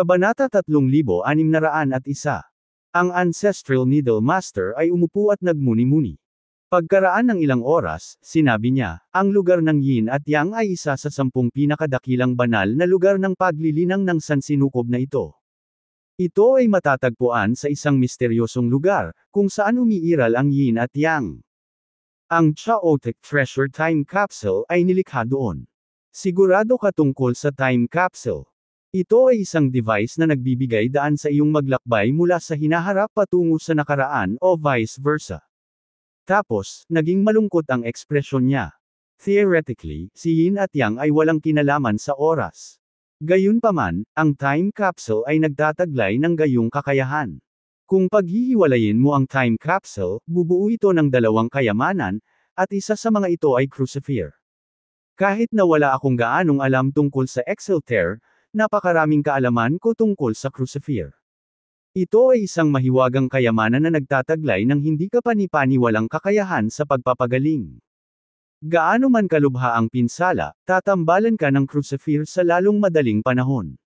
Kabanata 3601. Ang Ancestral Needle Master ay umupo at nagmuni-muni. Pagkaraan ng ilang oras, sinabi niya, ang lugar ng Yin at Yang ay isa sa 10 pinakadakilang banal na lugar ng paglilinang ng sansinukob na ito. Ito ay matatagpuan sa isang misteryosong lugar, kung saan umiiral ang Yin at Yang. Ang Chaotic Treasure Time Capsule ay nilikha doon. Sigurado ka tungkol sa Time Capsule. Ito ay isang device na nagbibigay daan sa iyong maglakbay mula sa hinaharap patungo sa nakaraan o vice versa. Tapos, naging malungkot ang ekspresyon niya. Theoretically, si Yin at Yang ay walang kinalaman sa oras. Gayunpaman, ang time capsule ay nagtataglay ng gayong kakayahan. Kung paghihiwalayin mo ang time capsule, bubuo ito ng 2 kayamanan, at isa sa mga ito ay crucifer. Kahit na wala akong gaanong alam tungkol sa Exalter, napakaraming kaalaman ko tungkol sa crucifer. Ito ay isang mahiwagang kayamanan na nagtataglay ng hindi kapani-paniwalang kakayahan sa pagpapagaling. Gaano man kalubha ang pinsala, tatambalan ka ng crucifer sa lalong madaling panahon.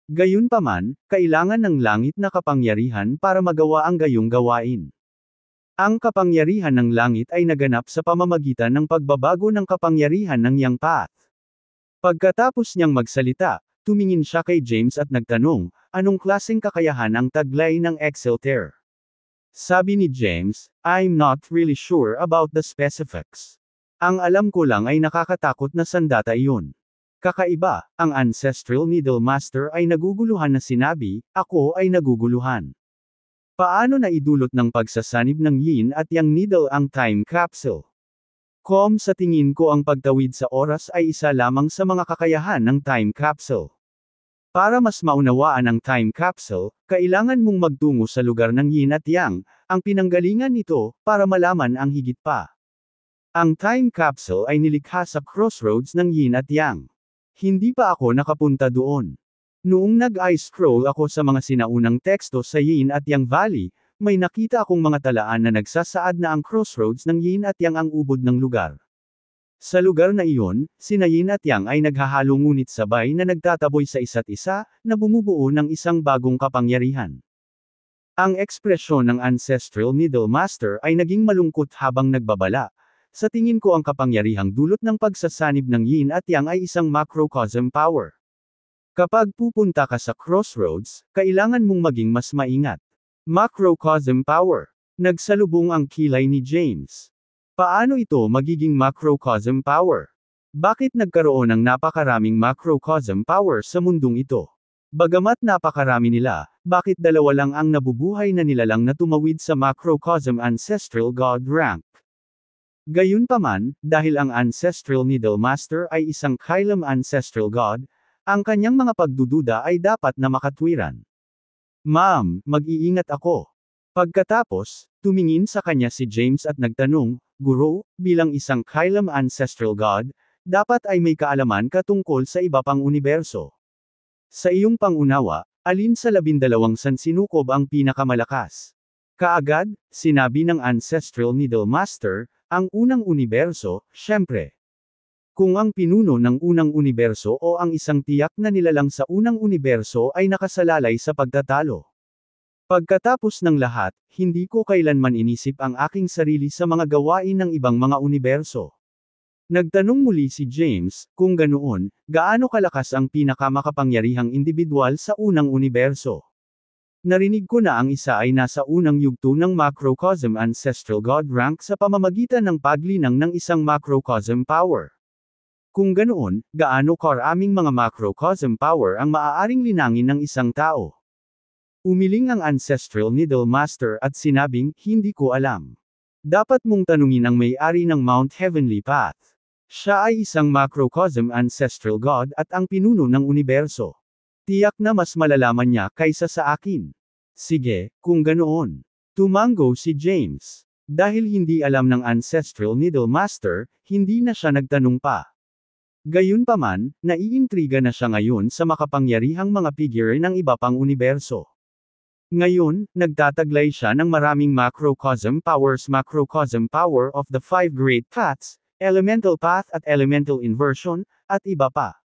Gayunpaman, kailangan ng langit na kapangyarihan para magawa ang gayong gawain. Ang kapangyarihan ng langit ay naganap sa pamamagitan ng pagbabago ng kapangyarihan ng Yang Path. Pagkatapos niyang magsalita, tumingin siya kay James at nagtanong, anong klaseng kakayahan ang taglay ng Exalter? Sabi ni James, I'm not really sure about the specifics. Ang alam ko lang ay nakakatakot na sandata iyon. Kakaiba, ang Ancestral Needle Master ay naguguluhan na sinabi, ako ay naguguluhan. Paano na idulot ng pagsasanib ng Yin at Yang Needle ang time capsule? Sa tingin ko ang pagtawid sa oras ay isa lamang sa mga kakayahan ng time capsule. Para mas maunawaan ang time capsule, kailangan mong magtungo sa lugar ng Yin at Yang, ang pinanggalingan nito, para malaman ang higit pa. Ang time capsule ay nilikha sa crossroads ng Yin at Yang. Hindi pa ako nakapunta doon. Noong nag-eye-scroll ako sa mga sinaunang teksto sa Yin at Yang Valley, may nakita akong mga talaan na nagsasaad na ang crossroads ng Yin at Yang ang ubod ng lugar. Sa lugar na iyon, sina Yin at Yang ay naghahalo ngunit sabay na nagtataboy sa isa't isa, na bumubuo ng isang bagong kapangyarihan. Ang ekspresyon ng Ancestral Needle Master ay naging malungkot habang nagbabala. Sa tingin ko ang kapangyarihang dulot ng pagsasanib ng Yin at Yang ay isang macrocosm power. Kapag pupunta ka sa crossroads, kailangan mong maging mas maingat. Macrocosm power. Nagsalubong ang kilay ni James. Paano ito magiging macrocosm power? Bakit nagkaroon ng napakaraming macrocosm power sa mundong ito? Bagamat napakarami nila, bakit 2 lang ang nabubuhay na nilalang na tumawid sa macrocosm ancestral god rank? Gayunpaman, dahil ang Ancestral Needle Master ay isang Kylem ancestral god, ang kanyang mga pagdududa ay dapat na makatwiran. Ma'am, mag-iingat ako. Pagkatapos, tumingin sa kanya si James at nagtanong, Guro, bilang isang Kylem ancestral god, dapat ay may kaalaman ka tungkol sa iba pang universo. Sa iyong pangunawa, alin sa 12 sansinukob ang pinakamalakas? Kaagad, sinabi ng Ancestral Needle Master, ang unang universo, syempre. Kung ang pinuno ng unang universo o ang isang tiyak na nilalang sa unang universo ay nakasalalay sa pagtatalo. Pagkatapos ng lahat, hindi ko kailanman inisip ang aking sarili sa mga gawain ng ibang mga universo. Nagtanong muli si James, kung ganoon, gaano kalakas ang pinakamakapangyarihang individual sa unang universo? Narinig ko na ang isa ay nasa unang yugto ng macrocosm ancestral god rank sa pamamagitan ng paglinang ng isang macrocosm power. Kung ganoon, gaano karaming mga macrocosm power ang maaaring linangin ng isang tao? Umiling ang Ancestral Needle Master at sinabing, hindi ko alam. Dapat mong tanungin ang may-ari ng Mount Heavenly Path. Siya ay isang macrocosm ancestral god at ang pinuno ng universo. Tiyak na mas malalaman niya kaysa sa akin. Sige, kung ganoon. Tumango si James. Dahil hindi alam ng Ancestral Needle Master, hindi na siya nagtanong pa. Gayunpaman, naiintriga na siya ngayon sa makapangyarihang mga figure ng iba pang universo. Ngayon, nagtataglay siya ng maraming macrocosm powers, macrocosm power of the 5 great paths, elemental path at elemental inversion, at iba pa.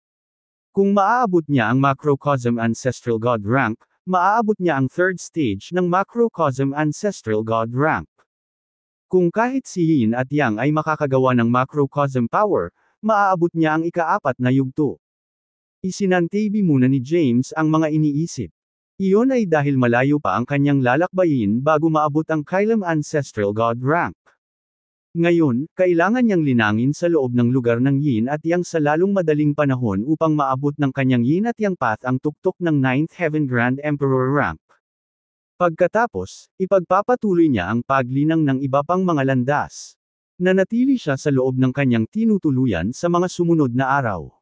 Kung maaabot niya ang Macrocosm Ancestral God rank, maaabot niya ang third stage ng Macrocosm Ancestral God rank. Kung kahit si Yin at Yang ay makakagawa ng Macrocosm power, maaabot niya ang ika-4 na yugto. Isinantabi muna ni James ang mga iniisip. Iyon ay dahil malayo pa ang kanyang lalakbayin bago maabot ang Kylem Ancestral God rank. Ngayon, kailangan niyang linangin sa loob ng lugar ng Yin at Yang sa lalong madaling panahon upang maabot ng kanyang Yin at Yang path ang tuktok ng 9th Heaven Grand Emperor rank. Pagkatapos, ipagpapatuloy niya ang paglinang ng iba pang mga landas. Nanatili siya sa loob ng kanyang tinutuluyan sa mga sumunod na araw.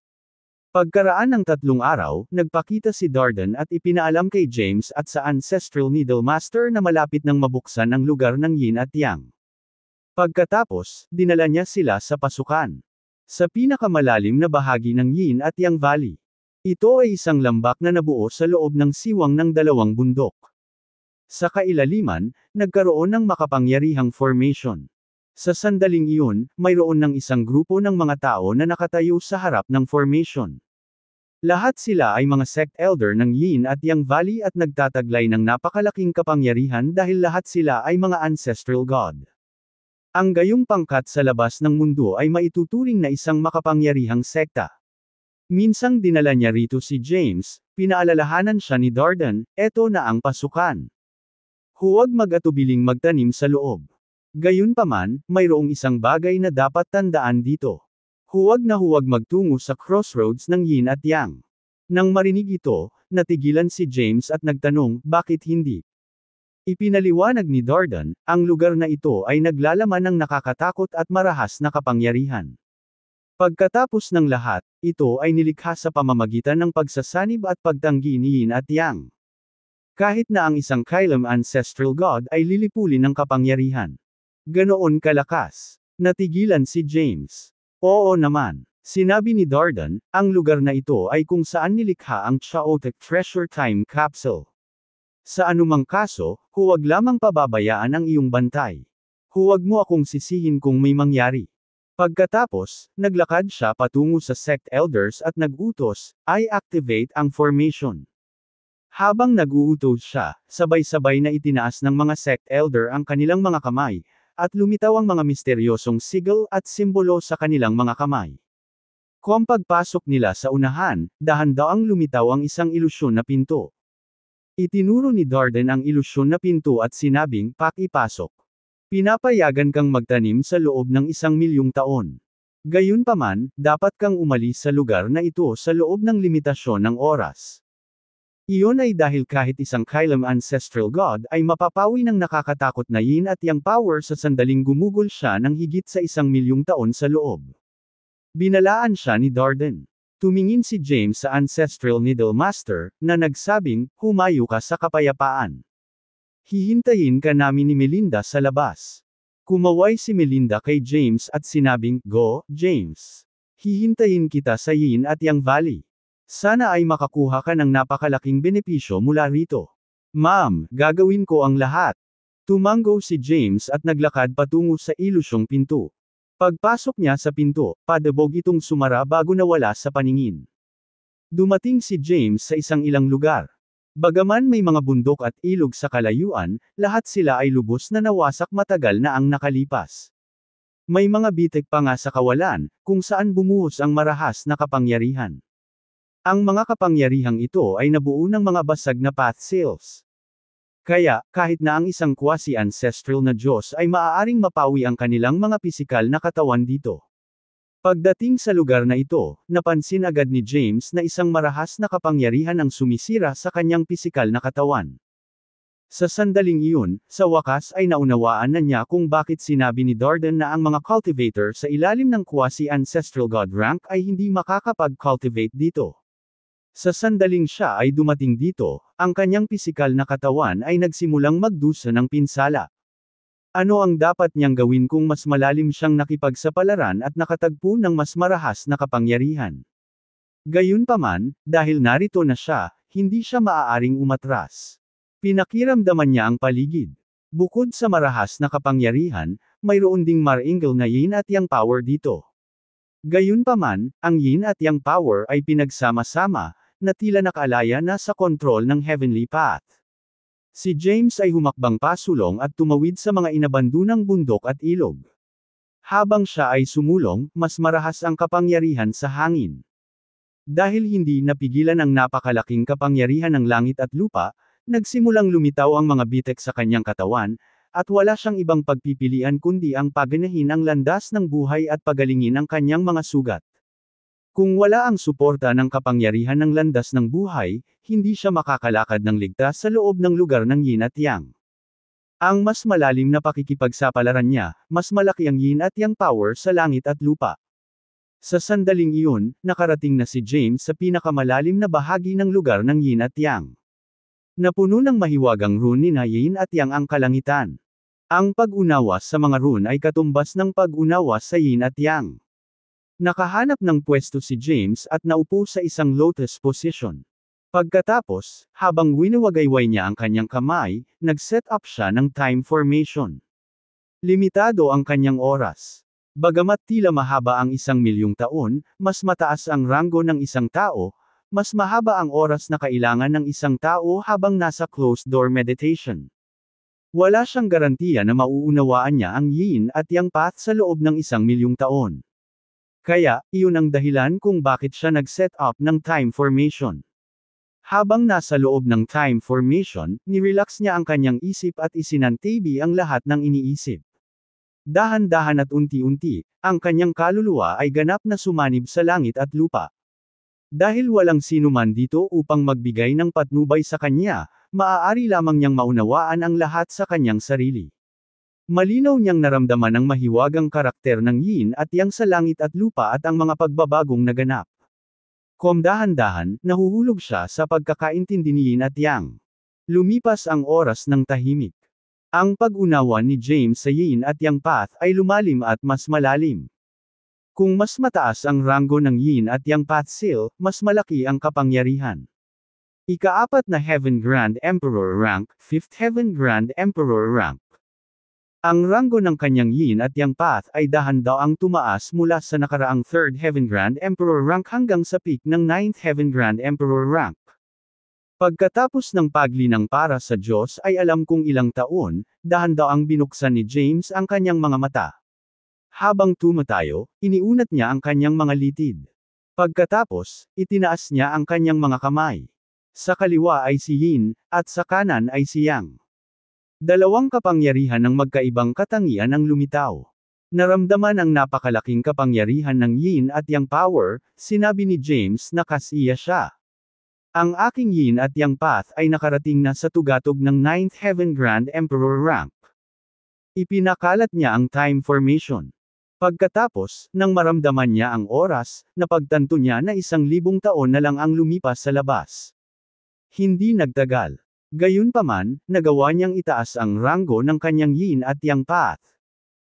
Pagkaraan ng 3 araw, nagpakita si Darden at ipinaalam kay James at sa Ancestral Needle Master na malapit nang mabuksan ang lugar ng Yin at Yang. Pagkatapos, dinala niya sila sa pasukan. Sa pinakamalalim na bahagi ng Yin at Yang Valley. Ito ay isang lambak na nabuo sa loob ng siwang ng 2 bundok. Sa kailaliman, nagkaroon ng makapangyarihang formation. Sa sandaling iyon, mayroon ng isang grupo ng mga tao na nakatayo sa harap ng formation. Lahat sila ay mga sect elder ng Yin at Yang Valley at nagtataglay ng napakalaking kapangyarihan dahil lahat sila ay mga ancestral god. Ang gayong pangkat sa labas ng mundo ay maituturing na isang makapangyarihang sekta. Minsang dinala niya rito si James, pinaalalahanan siya ni Darden, eto na ang pasukan. Huwag mag-atubiling magtanim sa loob. Gayunpaman, mayroong isang bagay na dapat tandaan dito. Huwag na huwag magtungo sa crossroads ng Yin at Yang. Nang marinig ito, natigilan si James at nagtanong, bakit hindi? Ipinaliwanag ni Darden, ang lugar na ito ay naglalaman ng nakakatakot at marahas na kapangyarihan. Pagkatapos ng lahat, ito ay nilikha sa pamamagitan ng pagsasanib at pagtanggi ni Yin at Yang. Kahit na ang isang Kylem Ancestral God ay lilipulin ng kapangyarihan. Ganoon kalakas. Natigilan si James. Oo naman. Sinabi ni Darden, ang lugar na ito ay kung saan nilikha ang Chaotic Treasure Time Capsule. Sa anumang kaso, huwag lamang pababayaan ang iyong bantay. Huwag mo akong sisihin kung may mangyari. Pagkatapos, naglakad siya patungo sa sect elders at nag-utos, I activate ang formation. Habang nag-uutos siya, sabay-sabay na itinaas ng mga sect elder ang kanilang mga kamay, at lumitaw ang mga misteryosong sigil at simbolo sa kanilang mga kamay. Kung pagpasok nila sa unahan, dahan-daang lumitaw ang isang ilusyon na pinto. Itinuro ni Darden ang ilusyon na pinto at sinabing, pakipasok. Pinapayagan kang magtanim sa loob ng 1,000,000 taon. Gayunpaman, dapat kang umalis sa lugar na ito sa loob ng limitasyon ng oras. Iyon ay dahil kahit isang Kylem Ancestral God ay mapapawi ng nakakatakot na Yin at Yang power sa sandaling gumugol siya ng higit sa 1,000,000 taon sa loob. Binalaan siya ni Darden. Tumingin si James sa Ancestral Needle Master, na nagsabing, humayo ka sa kapayapaan. Hihintayin ka namin ni Melinda sa labas. Kumaway si Melinda kay James at sinabing, go, James. Hihintayin kita sa Yin at Yang Valley. Sana ay makakuha ka ng napakalaking benepisyo mula rito. Ma'am, gagawin ko ang lahat. Tumango si James at naglakad patungo sa ilusyong pinto. Pagpasok niya sa pinto, padabog itong sumara bago nawala sa paningin. Dumating si James sa isang ilang lugar. Bagaman may mga bundok at ilog sa kalayuan, lahat sila ay lubos na nawasak matagal na ang nakalipas. May mga bitik pa nga sa kawalan, kung saan bumuhos ang marahas na kapangyarihan. Ang mga kapangyarihang ito ay nabuo ng mga basag na path seals. Kaya, kahit na ang isang quasi-ancestral na Diyos ay maaaring mapawi ang kanilang mga pisikal na katawan dito. Pagdating sa lugar na ito, napansin agad ni James na isang marahas na kapangyarihan ang sumisira sa kanyang pisikal na katawan. Sa sandaling iyon, sa wakas ay naunawaan na niya kung bakit sinabi ni Darden na ang mga cultivator sa ilalim ng quasi-ancestral god rank ay hindi makakapag-cultivate dito. Sa sandaling siya ay dumating dito, ang kanyang pisikal na katawan ay nagsimulang magdusa ng pinsala. Ano ang dapat niyang gawin kung mas malalim siyang nakipagsapalaran at nakatagpo ng mas marahas na kapangyarihan? Gayunpaman, dahil narito na siya, hindi siya maaaring umatras. Pinakiramdaman niya ang paligid. Bukod sa marahas na kapangyarihan, mayroon ding maringal na Yin at Yang power dito. Gayunpaman, ang yin at yang power ay pinagsama-sama, na tila nakalaya na sa kontrol ng heavenly path. Si James ay humakbang pasulong at tumawid sa mga inabandunang bundok at ilog. Habang siya ay sumulong, mas marahas ang kapangyarihan sa hangin. Dahil hindi napigilan ang napakalaking kapangyarihan ng langit at lupa, nagsimulang lumitaw ang mga bitek sa kanyang katawan, at wala siyang ibang pagpipilian kundi ang paganahin ang landas ng buhay at pagalingin ang kanyang mga sugat. Kung wala ang suporta ng kapangyarihan ng landas ng buhay, hindi siya makakalakad ng ligtas sa loob ng lugar ng yin at yang. Ang mas malalim na pakikipagsapalaran niya, mas malaki ang yin at yang power sa langit at lupa. Sa sandaling iyon, nakarating na si James sa pinakamalalim na bahagi ng lugar ng yin at yang. Napuno ng mahiwagang rune ni na yin at yang ang kalangitan. Ang pag-unawa sa mga rune ay katumbas ng pag-unawa sa yin at yang. Nakahanap ng pwesto si James at naupo sa isang lotus position. Pagkatapos, habang winawagayway niya ang kanyang kamay, nag-set up siya ng time formation. Limitado ang kanyang oras. Bagamat tila mahaba ang 1,000,000 taon, mas mataas ang ranggo ng isang tao, mas mahaba ang oras na kailangan ng isang tao habang nasa closed-door meditation. Wala siyang garantiya na mauunawaan niya ang yin at yang path sa loob ng 1,000,000 taon. Kaya, iyon ang dahilan kung bakit siya nag-set up ng time formation. Habang nasa loob ng time formation, nirelax niya ang kanyang isip at isinantabi ang lahat ng iniisip. Dahan-dahan at unti-unti, ang kanyang kaluluwa ay ganap na sumanib sa langit at lupa. Dahil walang sinuman dito upang magbigay ng patnubay sa kanya, maaari lamang niyang maunawaan ang lahat sa kanyang sarili. Malinaw niyang naramdaman ang mahiwagang karakter ng yin at yang sa langit at lupa at ang mga pagbabagong naganap. Dahan-dahan, nahuhulog siya sa pagkakaintindi ni yin at yang. Lumipas ang oras ng tahimik. Ang pag-unawa ni James sa yin at yang path ay lumalim at mas malalim. Kung mas mataas ang ranggo ng yin at yang path seal, mas malaki ang kapangyarihan. Ika-4 na Heaven Grand Emperor rank, 5th Heaven Grand Emperor rank. Ang ranggo ng kanyang yin at yang path ay dahan-daang tumaas mula sa nakaraang 3rd Heaven Grand Emperor rank hanggang sa peak ng 9th Heaven Grand Emperor rank. Pagkatapos ng paglinang para sa Diyos ay alam kung ilang taon, dahan-daang binuksan ni James ang kanyang mga mata. Habang tumatayo, iniunat niya ang kanyang mga litid. Pagkatapos, itinaas niya ang kanyang mga kamay. Sa kaliwa ay si yin, at sa kanan ay si yang. Dalawang kapangyarihan ng magkaibang katangian ang lumitaw. Naramdaman ang napakalaking kapangyarihan ng yin at yang power, sinabi ni James na kasiya siya. Ang aking yin at yang path ay nakarating na sa tugatog ng 9th Heaven Grand Emperor rank. Ipinakalat niya ang time formation. Pagkatapos, nang maramdaman niya ang oras, napagtanto niya na 1,000 taon na lang ang lumipas sa labas. Hindi nagtagal. Gayunpaman, nagawa niyang itaas ang ranggo ng kanyang yin at yang path.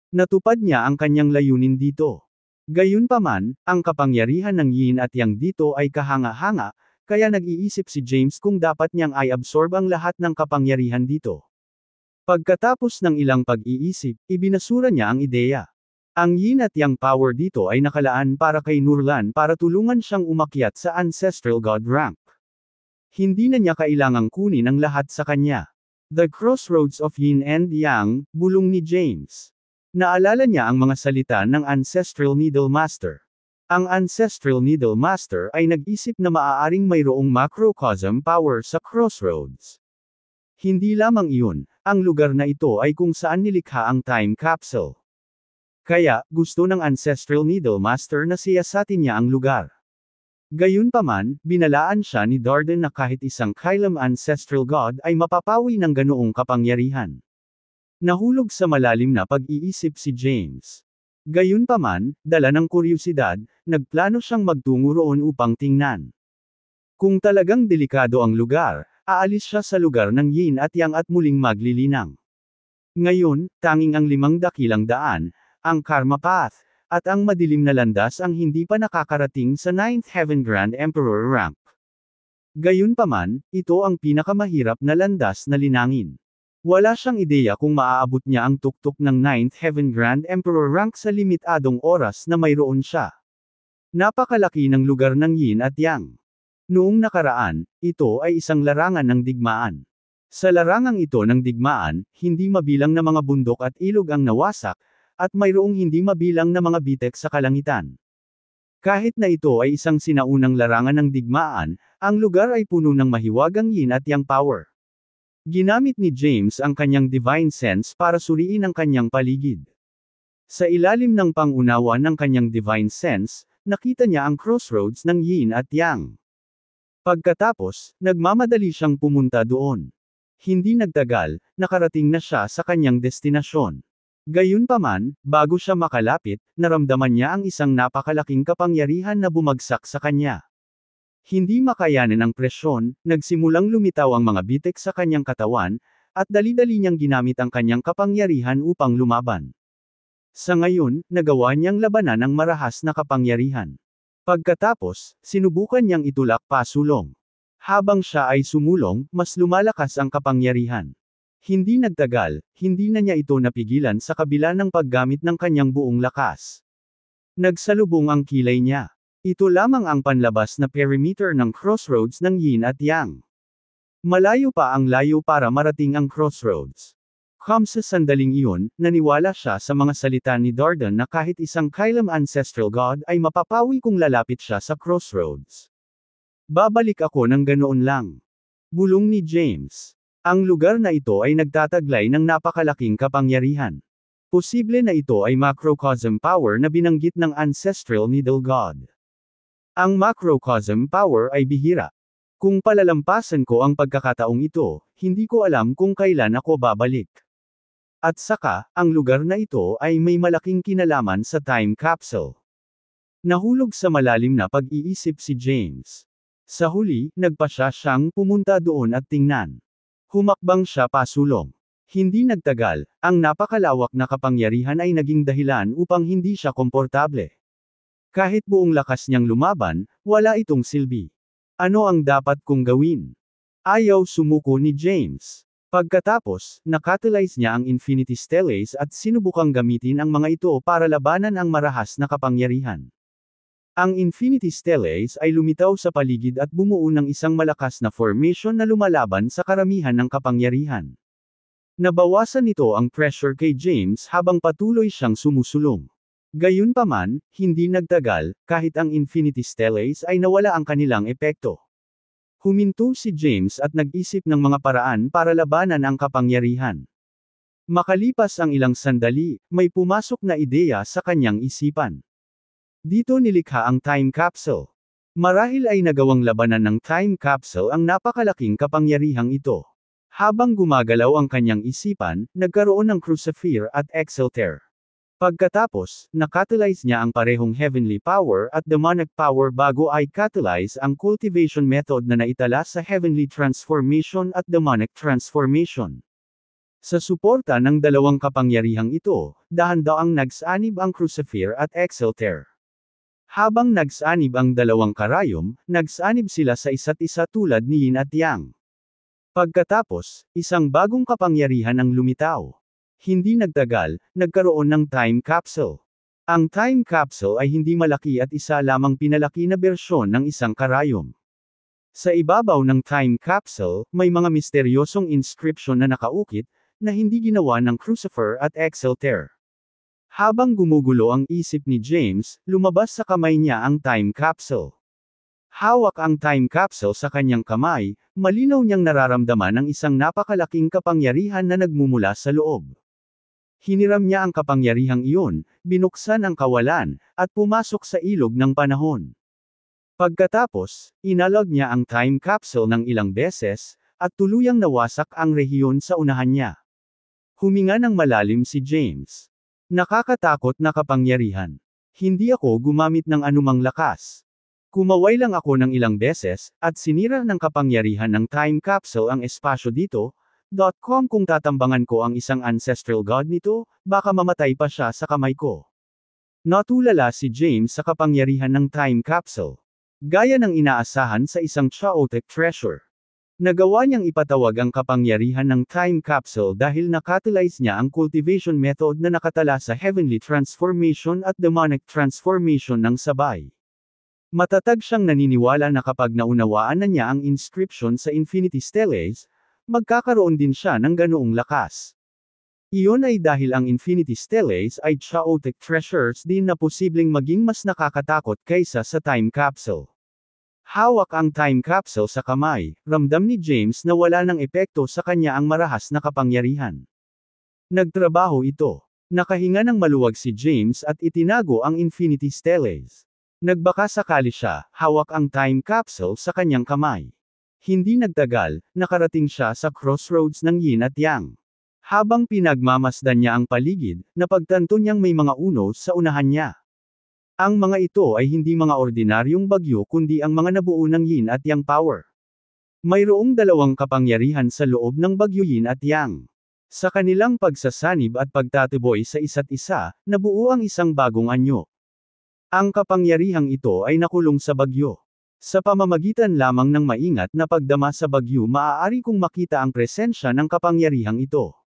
Natupad niya ang kanyang layunin dito. Gayunpaman, ang kapangyarihan ng yin at yang dito ay kahanga-hanga, kaya nag-iisip si James kung dapat niyang i-absorb ang lahat ng kapangyarihan dito. Pagkatapos ng ilang pag-iisip, ibinasura niya ang ideya. Ang yin at yang power dito ay nakalaan para kay Nurlan para tulungan siyang umakyat sa Ancestral God rank. Hindi na niya kailangang kunin ang lahat sa kanya. The Crossroads of Yin and Yang, bulong ni James. Naalala niya ang mga salita ng Ancestral Needle Master. Ang Ancestral Needle Master ay nag-isip na maaaring mayroong macrocosm power sa Crossroads. Hindi lamang iyon, ang lugar na ito ay kung saan nilikha ang time capsule. Kaya, gusto ng Ancestral Needle Master na siyasatin niya ang lugar. Gayunpaman, binalaan siya ni Darden na kahit isang kailam Ancestral God ay mapapawi ng ganoong kapangyarihan. Nahulog sa malalim na pag-iisip si James. Gayunpaman, dala ng kuryusidad, nagplano siyang magtungo roon upang tingnan. Kung talagang delikado ang lugar, aalis siya sa lugar ng yin at yang at muling maglilinang. Ngayon, tanging ang 5 dakilang daan, ang Karma Path, at ang madilim na landas ang hindi pa nakakarating sa 9th Heaven Grand Emperor rank. Gayunpaman, ito ang pinakamahirap na landas na linangin. Wala siyang ideya kung maaabot niya ang tuktok ng 9th Heaven Grand Emperor rank sa limitadong oras na mayroon siya. Napakalaki ng lugar ng yin at yang. Noong nakaraan, ito ay isang larangan ng digmaan. Sa larangang ito ng digmaan, hindi mabilang na mga bundok at ilog ang nawasak, at mayroong hindi mabilang na mga bitek sa kalangitan. Kahit na ito ay isang sinaunang larangan ng digmaan, ang lugar ay puno ng mahiwagang yin at yang power. Ginamit ni James ang kanyang divine sense para suriin ang kanyang paligid. Sa ilalim ng pangunawa ng kanyang divine sense, nakita niya ang crossroads ng yin at yang. Pagkatapos, nagmamadali siyang pumunta doon. Hindi nagtagal, nakarating na siya sa kanyang destinasyon. Gayunpaman, bago siya makalapit, naramdaman niya ang isang napakalaking kapangyarihan na bumagsak sa kanya. Hindi makayanan ang presyon, nagsimulang lumitaw ang mga bitek sa kanyang katawan, at dali-dali niyang ginamit ang kanyang kapangyarihan upang lumaban. Sa ngayon, nagawa niyang labanan ang marahas na kapangyarihan. Pagkatapos, sinubukan niyang itulak pasulong. Habang siya ay sumulong, mas lumalakas ang kapangyarihan. Hindi nagtagal, hindi na niya ito napigilan sa kabila ng paggamit ng kanyang buong lakas. Nagsalubong ang kilay niya. Ito lamang ang panlabas na perimeter ng crossroads ng yin at yang. Malayo pa ang layo para marating ang crossroads. Sa sandaling iyon, naniwala siya sa mga salita ni Dardan na kahit isang kailam ancestral god ay mapapawi kung lalapit siya sa crossroads. Babalik ako ng ganoon lang. Bulong ni James. Ang lugar na ito ay nagtataglay ng napakalaking kapangyarihan. Posible na ito ay macrocosm power na binanggit ng ancestral needle god. Ang macrocosm power ay bihira. Kung palalampasan ko ang pagkakataong ito, hindi ko alam kung kailan ako babalik. At saka, ang lugar na ito ay may malaking kinalaman sa time capsule. Nahulog sa malalim na pag-iisip si James. Sa huli, nagpasya siyang pumunta doon at tingnan. Humakbang siya pasulong. Hindi nagtagal, ang napakalawak na kapangyarihan ay naging dahilan upang hindi siya komportable. Kahit buong lakas niyang lumaban, wala itong silbi. Ano ang dapat kong gawin? Ayaw sumuko ni James. Pagkatapos, nakatalyze niya ang Infinity Stellace at sinubukang gamitin ang mga ito para labanan ang marahas na kapangyarihan. Ang Infinity Stellace ay lumitaw sa paligid at bumuo ng isang malakas na formation na lumalaban sa karamihan ng kapangyarihan. Nabawasan nito ang pressure kay James habang patuloy siyang sumusulong. Gayunpaman, hindi nagtagal, kahit ang Infinity Stellace ay nawala ang kanilang epekto. Huminto si James at nag-isip ng mga paraan para labanan ang kapangyarihan. Makalipas ang ilang sandali, may pumasok na ideya sa kanyang isipan. Dito nilikha ang time capsule. Marahil ay nagawang labanan ng time capsule ang napakalaking kapangyarihang ito. Habang gumagalaw ang kanyang isipan, nagkaroon ng Crucifer at Exalter. Pagkatapos, nakatalyze niya ang parehong heavenly power at demonic power bago ay catalyze ang cultivation method na naitala sa heavenly transformation at demonic transformation. Sa suporta ng dalawang kapangyarihang ito, dahan-daang nagsanib ang Crucifer at Exalter. Habang nagsanib ang dalawang karayom, nagsanib sila sa isa't isa tulad ni Yin at Yang. Pagkatapos, isang bagong kapangyarihan ang lumitaw. Hindi nagtagal, nagkaroon ng time capsule. Ang time capsule ay hindi malaki at isa lamang pinalaki na bersyon ng isang karayom. Sa ibabaw ng time capsule, may mga misteryosong inscription na nakaukit, na hindi ginawa ng Crucifer at Exalter. Habang gumugulo ang isip ni James, lumabas sa kamay niya ang time capsule. Hawak ang time capsule sa kanyang kamay, malinaw niyang nararamdaman ang isang napakalaking kapangyarihan na nagmumula sa loob. Hiniram niya ang kapangyarihang iyon, binuksan ang kawalan, at pumasok sa ilog ng panahon. Pagkatapos, inalog niya ang time capsule ng ilang beses, at tuluyang nawasak ang rehiyon sa unahan niya. Huminga ng malalim si James. Nakakatakot na kapangyarihan. Hindi ako gumamit ng anumang lakas. Kumaway lang ako ng ilang beses, at sinira ng kapangyarihan ng time capsule ang espasyo dito. Kung tatambangan ko ang isang ancestral god nito, baka mamatay pa siya sa kamay ko. Natulala si James sa kapangyarihan ng time capsule. Gaya ng inaasahan sa isang chaotic treasure. Nagawa niyang ipatawag ang kapangyarihan ng time capsule dahil nakatalyze niya ang cultivation method na nakatala sa heavenly transformation at demonic transformation ng sabay. Matatag siyang naniniwala na kapag naunawaan na niya ang inscription sa Infinity Steles, magkakaroon din siya ng ganoong lakas. Iyon ay dahil ang Infinity Steles ay chaotic treasures din na posibleng maging mas nakakatakot kaysa sa time capsule. Hawak ang time capsule sa kamay, ramdam ni James na wala ng epekto sa kanya ang marahas na kapangyarihan. Nagtrabaho ito. Nakahinga ng maluwag si James at itinago ang Infinity Steles. Nagbaka sakali siya, hawak ang time capsule sa kanyang kamay. Hindi nagtagal, nakarating siya sa crossroads ng yin at yang. Habang pinagmamasdan niya ang paligid, napagtanto niyang may mga unos sa unahan niya. Ang mga ito ay hindi mga ordinaryong bagyo kundi ang mga nabuo ng yin at yang power. Mayroong dalawang kapangyarihan sa loob ng bagyo yin at yang. Sa kanilang pagsasanib at pagtatuboy sa isa't isa, nabuo ang isang bagong anyo. Ang kapangyarihang ito ay nakulong sa bagyo. Sa pamamagitan lamang ng maingat na pagdama sa bagyo maaari kong makita ang presensya ng kapangyarihang ito.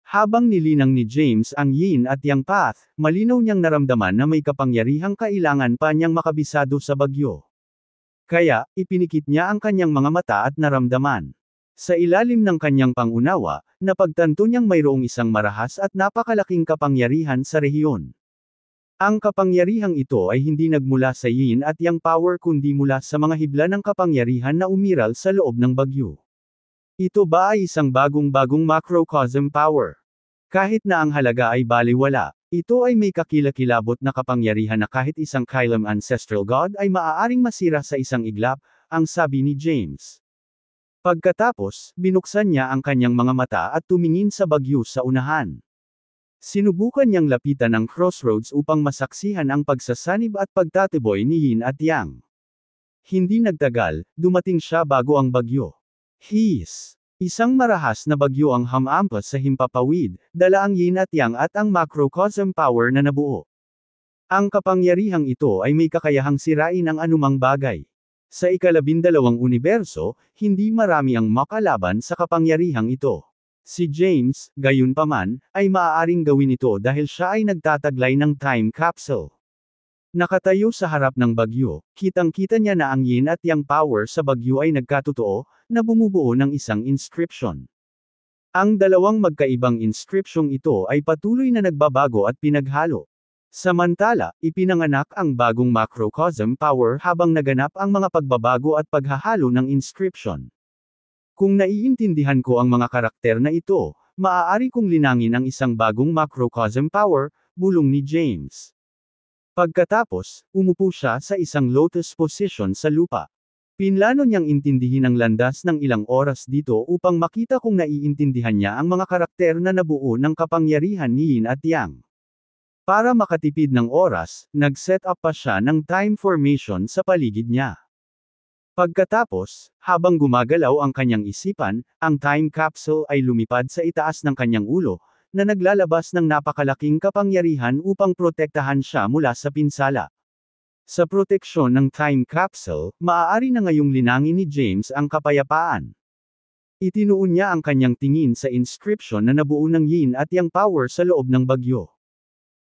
Habang nilinang ni James ang yin at yang path, malinaw niyang naramdaman na may kapangyarihang kailangan pa niyang makabisado sa bagyo. Kaya, ipinikit niya ang kanyang mga mata at naramdaman. Sa ilalim ng kanyang pangunawa, napagtanto niyang mayroong isang marahas at napakalaking kapangyarihan sa rehiyon. Ang kapangyarihang ito ay hindi nagmula sa yin at yang power kundi mula sa mga hibla ng kapangyarihan na umiral sa loob ng bagyo. Ito ba ay isang bagong-bagong macrocosm power? Kahit na ang halaga ay baliwala, ito ay may kakilakilabot na kapangyarihan na kahit isang Kylem ancestral god ay maaaring masira sa isang iglap, ang sabi ni James. Pagkatapos, binuksan niya ang kanyang mga mata at tumingin sa bagyo sa unahan. Sinubukan niyang lapitan ang crossroads upang masaksihan ang pagsasanib at pagtatuboy ni yin at yang. Hindi nagtagal, dumating siya bago ang bagyo. Isang marahas na bagyo ang hamampas sa himpapawid, dala ang yin at yang at ang macrocosm power na nabuo. Ang kapangyarihang ito ay may kakayahang sirain ang anumang bagay. Sa ika-12 universo, hindi marami ang makalaban sa kapangyarihang ito. Si James, gayunpaman, ay maaaring gawin ito dahil siya ay nagtataglay ng time capsule. Nakatayo sa harap ng bagyo, kitang-kita niya na ang yin at yang power sa bagyo ay nagkatotoo, na bumubuo ng isang inscription. Ang dalawang magkaibang inscription ito ay patuloy na nagbabago at pinaghalo. Samantala, ipinanganak ang bagong macrocosm power habang naganap ang mga pagbabago at paghahalo ng inscription. Kung naiintindihan ko ang mga karakter na ito, maaari kong linangin ang isang bagong macrocosm power, bulong ni James. Pagkatapos, umupo siya sa isang lotus position sa lupa. Pinlano niyang intindihin ang landas ng ilang oras dito upang makita kung naiintindihan niya ang mga karakter na nabuo ng kapangyarihan ni yin at yang. Para makatipid ng oras, nag-set up pa siya ng time formation sa paligid niya. Pagkatapos, habang gumagalaw ang kanyang isipan, ang time capsule ay lumipad sa itaas ng kanyang ulo, na naglalabas ng napakalaking kapangyarihan upang protektahan siya mula sa pinsala. Sa proteksyon ng time capsule, maaari na ngayong linangin ni James ang kapayapaan. Itinuon niya ang kanyang tingin sa inscription na nabuo ng yin at yang power sa loob ng bagyo.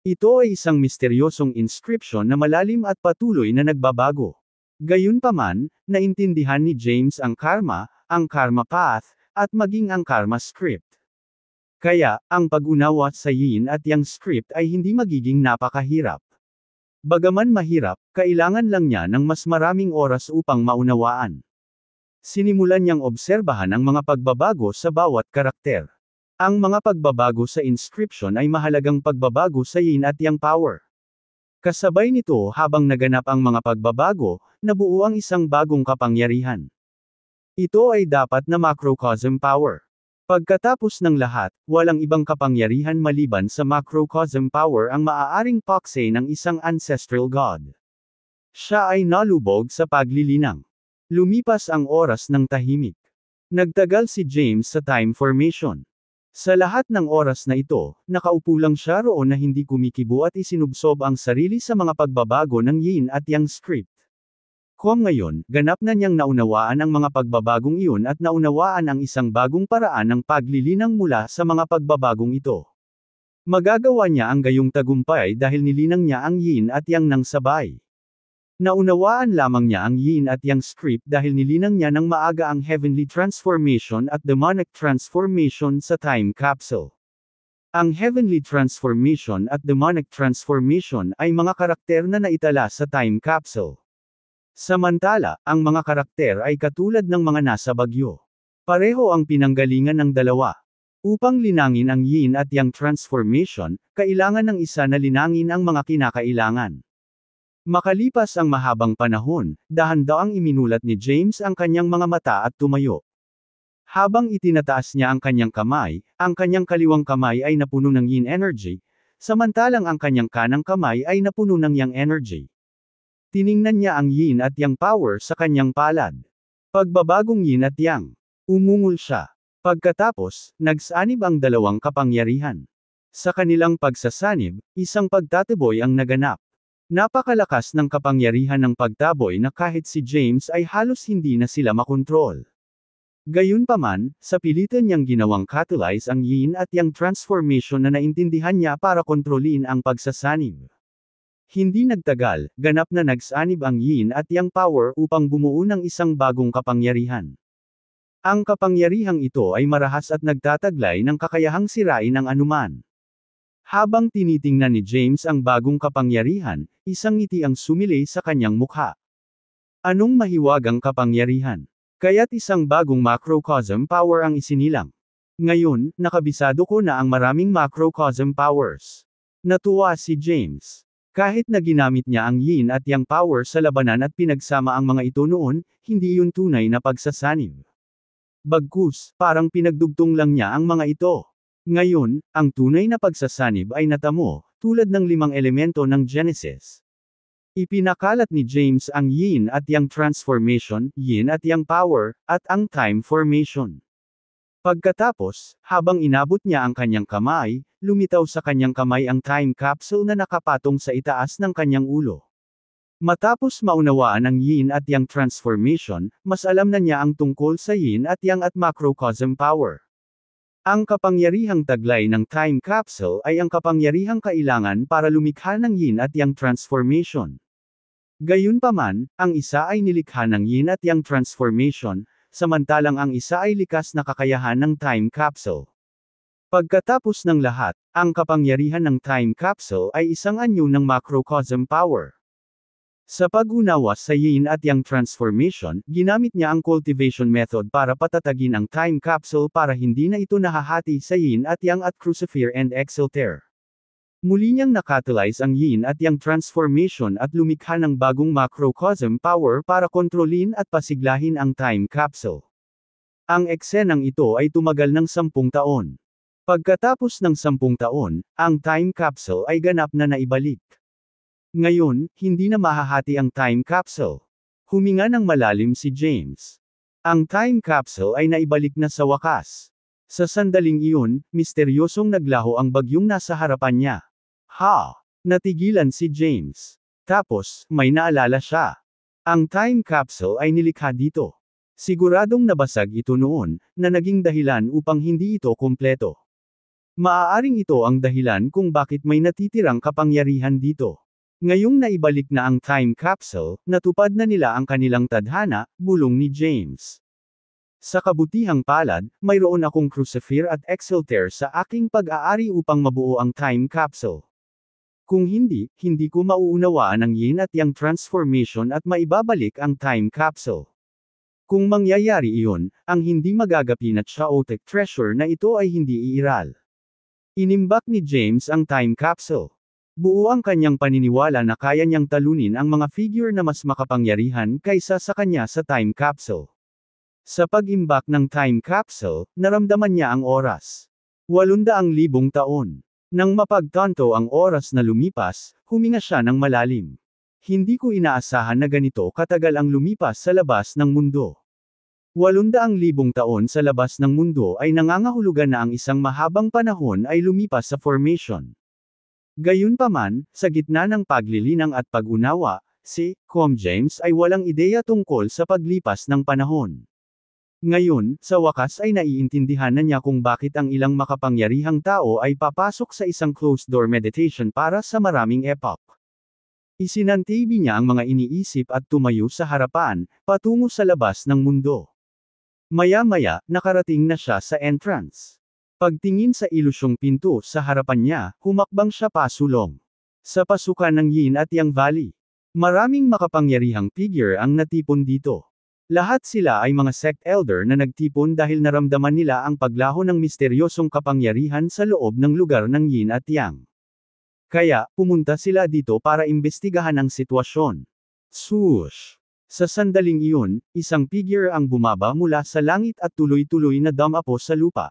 Ito ay isang misteryosong inscription na malalim at patuloy na nagbabago. Gayunpaman, naintindihan ni James ang karma path, at maging ang karma script. Kaya, ang pag-unawa sa yin at yang script ay hindi magiging napakahirap. Bagaman mahirap, kailangan lang niya ng mas maraming oras upang maunawaan. Sinimulan niyang obserbahan ang mga pagbabago sa bawat karakter. Ang mga pagbabago sa inscription ay mahalagang pagbabago sa yin at yang power. Kasabay nito habang naganap ang mga pagbabago, nabuo ang isang bagong kapangyarihan. Ito ay dapat na macrocosm power. Pagkatapos ng lahat, walang ibang kapangyarihan maliban sa macrocosm power ang maaaring pakse ng isang ancestral god. Siya ay nalubog sa paglilinang. Lumipas ang oras ng tahimik. Nagtagal si James sa time formation. Sa lahat ng oras na ito, nakaupo lang siya roon na hindi kumikibo at isinubsob ang sarili sa mga pagbabago ng yin at yang script. Ngayon, ganap na niyang naunawaan ang mga pagbabagong iyon at naunawaan ang isang bagong paraan ng paglilinang mula sa mga pagbabagong ito. Magagawa niya ang gayong tagumpay dahil nilinang niya ang yin at yang nang sabay. Naunawaan lamang niya ang yin at yang script dahil nilinang niya ng maaga ang heavenly transformation at demonic transformation sa time capsule. Ang heavenly transformation at demonic transformation ay mga karakter na naitala sa time capsule. Samantala, ang mga karakter ay katulad ng mga nasa bagyo. Pareho ang pinanggalingan ng dalawa. Upang linangin ang yin at yang transformation, kailangan ng isa na linangin ang mga kinakailangan. Makalipas ang mahabang panahon, dahan-daang iminulat ni James ang kanyang mga mata at tumayo. Habang itinataas niya ang kanyang kanyang kaliwang kamay ay napuno ng yin energy, samantalang ang kanyang kanang kamay ay napuno ng yang energy. Tiningnan niya ang yin at yang power sa kanyang palad. Pagbabagong yin at yang. Umungol siya. Pagkatapos, nagsanib ang dalawang kapangyarihan. Sa kanilang pagsasanib, isang pagtataboy ang naganap. Napakalakas ng kapangyarihan ng pagtaboy na kahit si James ay halos hindi na sila makontrol. Gayunpaman, sa pilitan niyang ginawang catalyze ang yin at yang transformation na naintindihan niya para kontrolin ang pagsasanib. Hindi nagtagal, ganap na nagsanib ang yin at yang power upang bumuo ng isang bagong kapangyarihan. Ang kapangyarihang ito ay marahas at nagtataglay ng kakayahang sirain ang anuman. Habang tinitingnan ni James ang bagong kapangyarihan, isang ngiti ang sumilay sa kanyang mukha. Anong mahiwagang kapangyarihan? Kaya't isang bagong macrocosm power ang isinilang. Ngayon, nakabisado ko na ang maraming macrocosm powers. Natuwa si James. Kahit na ginamit niya ang yin at yang power sa labanan at pinagsama ang mga ito noon, hindi yun tunay na pagsasanib. Bagkus, parang pinagdugtong lang niya ang mga ito. Ngayon, ang tunay na pagsasanib ay natamo, tulad ng 5 elemento ng Genesis. Ipinakalat ni James ang yin at yang transformation, yin at yang power, at ang time formation. Pagkatapos, habang inabot niya ang kanyang kamay, lumitaw sa kanyang kamay ang time capsule na nakapatong sa itaas ng kanyang ulo. Matapos maunawaan ang yin at yang transformation, mas alam na niya ang tungkol sa yin at yang at macrocosm power. Ang kapangyarihang taglay ng time capsule ay ang kapangyarihang kailangan para lumikha ng yin at yang transformation. Gayunpaman, ang isa ay nilikha ng yin at yang transformation, samantalang ang isa ay likas na kakayahan ng time capsule. Pagkatapos ng lahat, ang kapangyarihan ng time capsule ay isang anyo ng macrocosm power. Sa pag-unawa sa yin at yang transformation, ginamit niya ang cultivation method para patatagin ang time capsule para hindi na ito nahahati sa yin at yang at crucifer and exalter. Muli niyang nakatalyze ang yin at yang transformation at lumikha ng bagong macrocosm power para kontrolin at pasiglahin ang time capsule. Ang eksenang ito ay tumagal ng 10 taon. Pagkatapos ng 10 taon, ang time capsule ay ganap na naibalik. Ngayon, hindi na mahahati ang time capsule. Huminga ng malalim si James. Ang time capsule ay naibalik na sa wakas. Sa sandaling iyon, misteryosong naglaho ang bagyong nasa harapan niya. Natigilan si James. Tapos, may naalala siya. Ang time capsule ay nilikha dito. Siguradong nabasag ito noon, na naging dahilan upang hindi ito kumpleto. Maaaring ito ang dahilan kung bakit may natitirang kapangyarihan dito. Ngayong naibalik na ang time capsule, natupad na nila ang kanilang tadhana, bulong ni James. Sa kabutihang palad, mayroon akong crucifer at exalter sa aking pag-aari upang mabuo ang time capsule. Kung hindi, hindi ko mauunawaan ang yin at yang transformation at maibabalik ang time capsule. Kung mangyayari iyon, ang hindi magagapin at chaotic treasure na ito ay hindi iiral. Inimbak ni James ang time capsule. Buo ang kanyang paniniwala na kaya niyang talunin ang mga figure na mas makapangyarihan kaysa sa kanya sa time capsule. Sa pag-imbak ng time capsule, naramdaman niya ang oras. 800,000 taon. Nang mapagtanto ang oras na lumipas, huminga siya ng malalim. Hindi ko inaasahan na ganito katagal ang lumipas sa labas ng mundo. 800,000 taon sa labas ng mundo ay nangangahulugan na ang isang mahabang panahon ay lumipas sa formation. Gayunpaman, sa gitna ng paglilinang at pag-unawa, si James ay walang ideya tungkol sa paglipas ng panahon. Ngayon, sa wakas ay naiintindihan na niya kung bakit ang ilang makapangyarihang tao ay papasok sa isang closed-door meditation para sa maraming epoch. Isinantabi niya ang mga iniisip at tumayo sa harapan, patungo sa labas ng mundo. Maya-maya, nakarating na siya sa entrance. Pagtingin sa ilusyong pinto sa harapan niya, humakbang siya pasulong. Sa pasukan ng Yin at Yang Valley. Maraming makapangyarihang figure ang natipon dito. Lahat sila ay mga sect elder na nagtipon dahil naramdaman nila ang paglaho ng misteryosong kapangyarihan sa loob ng lugar ng Yin at Yang. Kaya, pumunta sila dito para imbestigahan ang sitwasyon. Swoosh! Sa sandaling iyon, isang figure ang bumaba mula sa langit at tuloy-tuloy na dumapo sa lupa.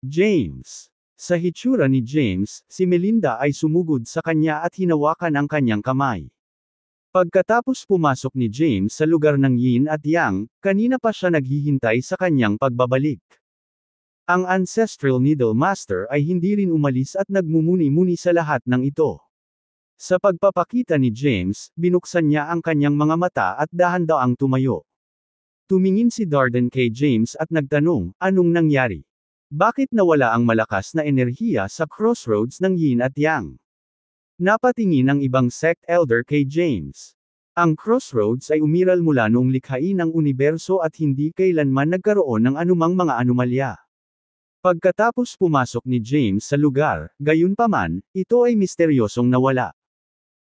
James. Sa hitsura ni James, si Melinda ay sumugod sa kanya at hinawakan ang kanyang kamay. Pagkatapos pumasok ni James sa lugar ng Yin at Yang, kanina pa siya naghihintay sa kanyang pagbabalik. Ang Ancestral Needle Master ay hindi rin umalis at nagmumuni-muni sa lahat ng ito. Sa pagpapakita ni James, binuksan niya ang kanyang mga mata at dahan-daang tumayo. Tumingin si Darden kay James at nagtanong, anong nangyari? Bakit nawala ang malakas na enerhiya sa crossroads ng Yin at Yang? Napatingin ang ibang sect elder kay James. Ang crossroads ay umiral mula noong likhain ng universo at hindi kailanman nagkaroon ng anumang mga anomalya. Pagkatapos pumasok ni James sa lugar, gayunpaman, ito ay misteryosong nawala.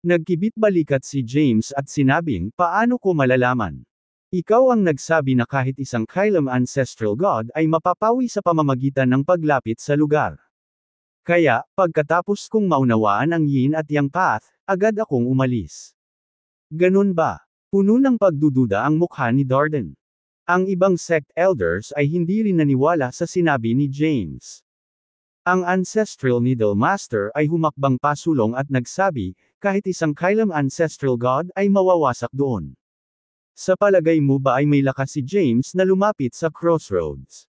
Nagkibit-balikat si James at sinabing, paano ko malalaman? Ikaw ang nagsabi na kahit isang kailam ancestral god ay mapapawi sa pamamagitan ng paglapit sa lugar. Kaya, pagkatapos kong maunawaan ang Yin at Yang path, agad akong umalis. Ganun ba? Puno ng pagdududa ang mukha ni Darden. Ang ibang sect elders ay hindi rin naniwala sa sinabi ni James. Ang Ancestral Needle Master ay humakbang pasulong at nagsabi, kahit isang kailam ancestral god ay mawawasak doon. Sa palagay mo ba ay may lakas si James na lumapit sa crossroads?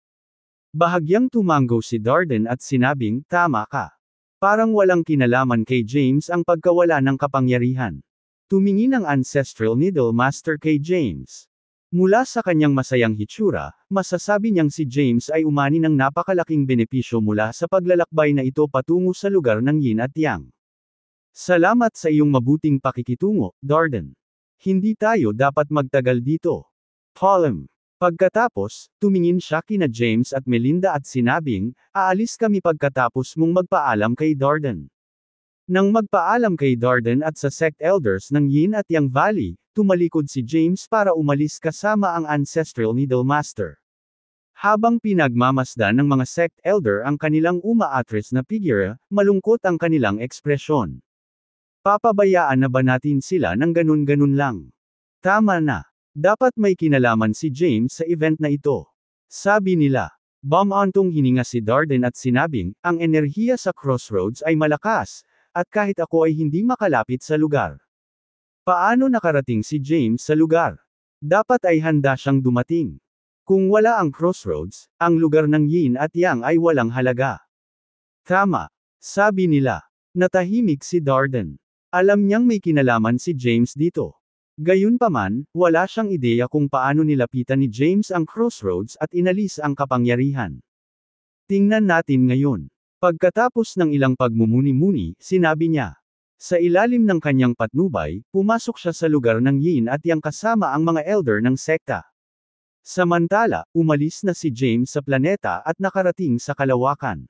Bahagyang tumango si Darden at sinabing, tama ka. Parang walang kinalaman kay James ang pagkawala ng kapangyarihan. Tumingin ang Ancestral Needle Master kay James. Mula sa kanyang masayang hitsura, masasabi niyang si James ay umani ng napakalaking benepisyo mula sa paglalakbay na ito patungo sa lugar ng Yin at Yang. Salamat sa iyong mabuting pakikitungo, Darden. Hindi tayo dapat magtagal dito. Palm. Pagkatapos, tumingin siya kina James at Melinda at sinabing, aalis kami pagkatapos mong magpaalam kay Darden. Nang magpaalam kay Darden at sa sect elders ng Yin at Yang Valley, tumalikod si James para umalis kasama ang Ancestral Needle Master. Habang pinagmamasdan ng mga sect elder ang kanilang umaatres na figure, malungkot ang kanilang ekspresyon. Papabayaan na ba natin sila ng ganun-ganun lang? Tama na. Dapat may kinalaman si James sa event na ito. Sabi nila. Bumantong hininga si Darden at sinabing, ang enerhiya sa crossroads ay malakas, at kahit ako ay hindi makalapit sa lugar. Paano nakarating si James sa lugar? Dapat ay handa siyang dumating. Kung wala ang crossroads, ang lugar ng Yin at Yang ay walang halaga. Tama. Sabi nila. Natahimik si Darden. Alam niyang may kinalaman si James dito. Gayunpaman, wala siyang ideya kung paano nilapitan ni James ang crossroads at inalis ang kapangyarihan. Tingnan natin ngayon. Pagkatapos ng ilang pagmumuni-muni, sinabi niya. Sa ilalim ng kanyang patnubay, pumasok siya sa lugar ng Yin at Yang kasama ang mga elder ng sekta. Samantala, umalis na si James sa planeta at nakarating sa kalawakan.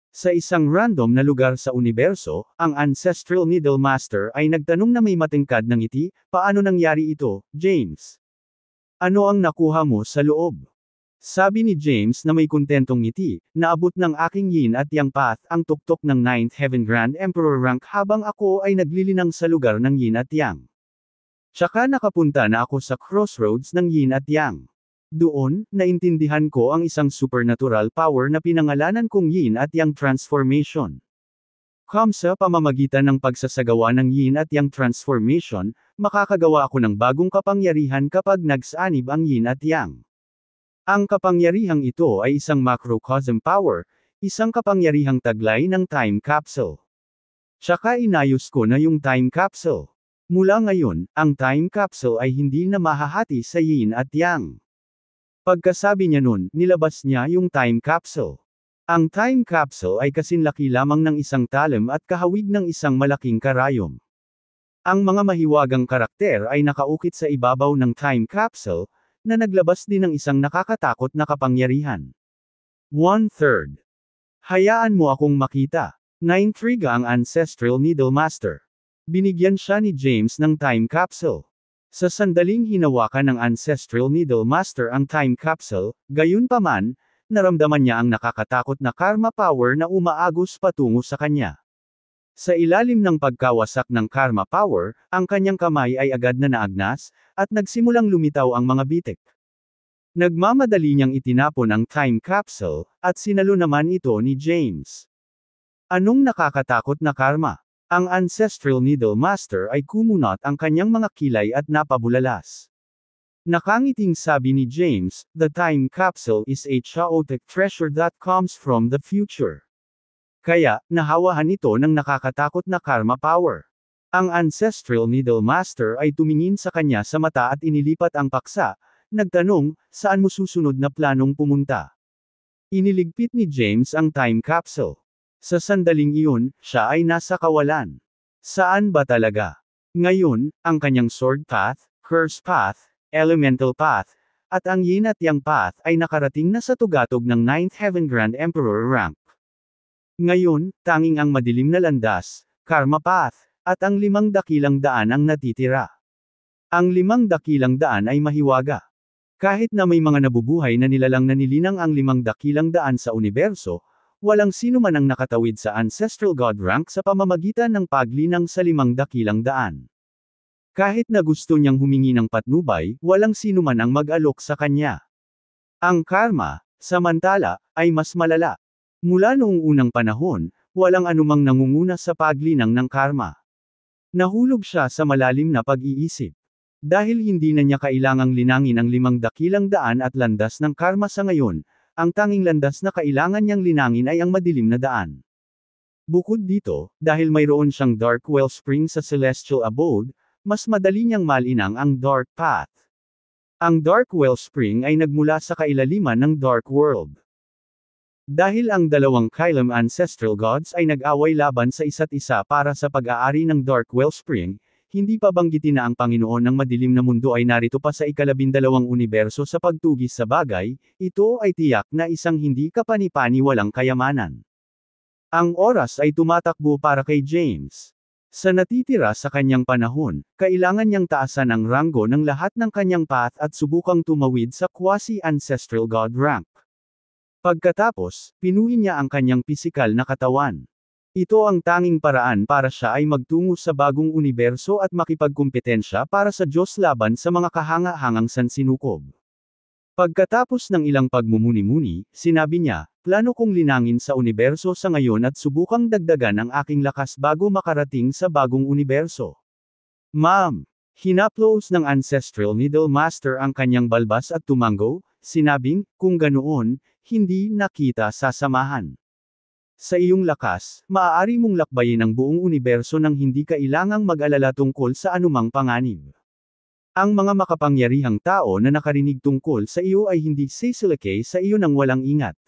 Sa isang random na lugar sa universo, ang Ancestral Needle Master ay nagtanong na may matingkad ng ngiti, paano nangyari ito, James? Ano ang nakuha mo sa loob? Sabi ni James na may kontentong ngiti, naabot ng aking Yin at Yang path ang tuktok ng 9th Heaven Grand Emperor rank habang ako ay naglilinang sa lugar ng Yin at Yang. Tsaka nakapunta na ako sa crossroads ng Yin at Yang. Doon, naintindihan ko ang isang supernatural power na pinangalanan kong Yin at Yang Transformation. Sa pamamagitan ng pagsasagawa ng Yin at Yang Transformation, makakagawa ako ng bagong kapangyarihan kapag nagsanib ang Yin at Yang. Ang kapangyarihang ito ay isang macrocosm power, isang kapangyarihang taglay ng time capsule. Tsaka inayos ko na yung time capsule. Mula ngayon, ang time capsule ay hindi na mahahati sa Yin at Yang. Pagkasabi niya nun, nilabas niya yung time capsule. Ang time capsule ay kasinlaki lamang ng isang talem at kahawig ng isang malaking karayom. Ang mga mahiwagang karakter ay nakaukit sa ibabaw ng time capsule, na naglabas din ng isang nakakatakot na kapangyarihan. 1/3. Hayaan mo akong makita. Naintriga ang Ancestral Needle Master. Binigyan siya ni James ng time capsule. Sa sandaling hinawakan ng Ancestral Needle Master ang time capsule, gayunpaman, naramdaman niya ang nakakatakot na karma power na umaagos patungo sa kanya. Sa ilalim ng pagkawasak ng karma power, ang kanyang kamay ay agad na naagnas, at nagsimulang lumitaw ang mga bitik. Nagmamadali niyang itinapon ang time capsule, at sinalo naman ito ni James. Anong nakakatakot na karma? Ang Ancestral Needle Master ay kumunot ang kanyang mga kilay at napabulalas. Nakangiting sabi ni James, "The time capsule is a chaotic treasure that comes from the future." Kaya, nahawahan ito ng nakakatakot na karma power. Ang Ancestral Needle Master ay tumingin sa kanya sa mata at inilipat ang paksa, nagtanong, "Saan mo susunod na planong pumunta?" Iniligpit ni James ang time capsule. Sa sandaling iyon, siya ay nasa kawalan. Saan ba talaga? Ngayon, ang kanyang sword path, curse path, elemental path, at ang yin at yang path ay nakarating na sa tugatog ng 9th Heaven Grand Emperor rank. Ngayon, tanging ang madilim na landas, karma path, at ang 5 dakilang daan ang natitira. Ang 5 dakilang daan ay mahiwaga. Kahit na may mga nabubuhay na nilalang na nilinang ang 5 dakilang daan sa universo, walang sino man ang nakatawid sa Ancestral God rank sa pamamagitan ng paglinang sa 5 dakilang daan. Kahit na gusto niyang humingi ng patnubay, walang sino man ang mag-alok sa kanya. Ang karma, samantala, ay mas malala. Mula noong unang panahon, walang anumang nangunguna sa paglinang ng karma. Nahulog siya sa malalim na pag-iisip. Dahil hindi na niya kailangang linangin ang 5 dakilang daan at landas ng karma sa ngayon, ang tanging landas na kailangan niyang linangin ay ang madilim na daan. Bukod dito, dahil mayroon siyang dark wellspring sa celestial abode, mas madali niyang malinang ang dark path. Ang dark wellspring ay nagmula sa kailaliman ng dark world. Dahil ang dalawang Kylem Ancestral Gods ay nag-away laban sa isa't isa para sa pag-aari ng Dark Wellspring, hindi pa banggitin na ang Panginoon ng madilim na mundo ay narito pa sa ika-12 universo sa pagtugis sa bagay, ito ay tiyak na isang hindi kapani-paniwalang kayamanan. Ang oras ay tumatakbo para kay James. Sa natitira sa kanyang panahon, kailangan niyang taasan ang ranggo ng lahat ng kanyang path at subukang tumawid sa quasi-ancestral god rank. Pagkatapos, pinuhin niya ang kanyang pisikal na katawan. Ito ang tanging paraan para siya ay magtungo sa bagong universo at makipagkumpetensya para sa Diyos laban sa mga kahanga-hangang sansinukob. Pagkatapos ng ilang pagmumuni-muni, sinabi niya, "Plano kong linangin sa universo sa ngayon at subukang dagdagan ang aking lakas bago makarating sa bagong universo." "Ma'am!" Hinaplos ng Ancestral Needle Master ang kanyang balbas at tumango, sinabing, "Kung ganoon, hindi na kita sasamahan. Sa iyong lakas, maaari mong lakbayin ang buong universo nang hindi kailangang mag-alala tungkol sa anumang panganib. Ang mga makapangyarihang tao na nakarinig tungkol sa iyo ay hindi sisilakay sa iyo nang walang ingat."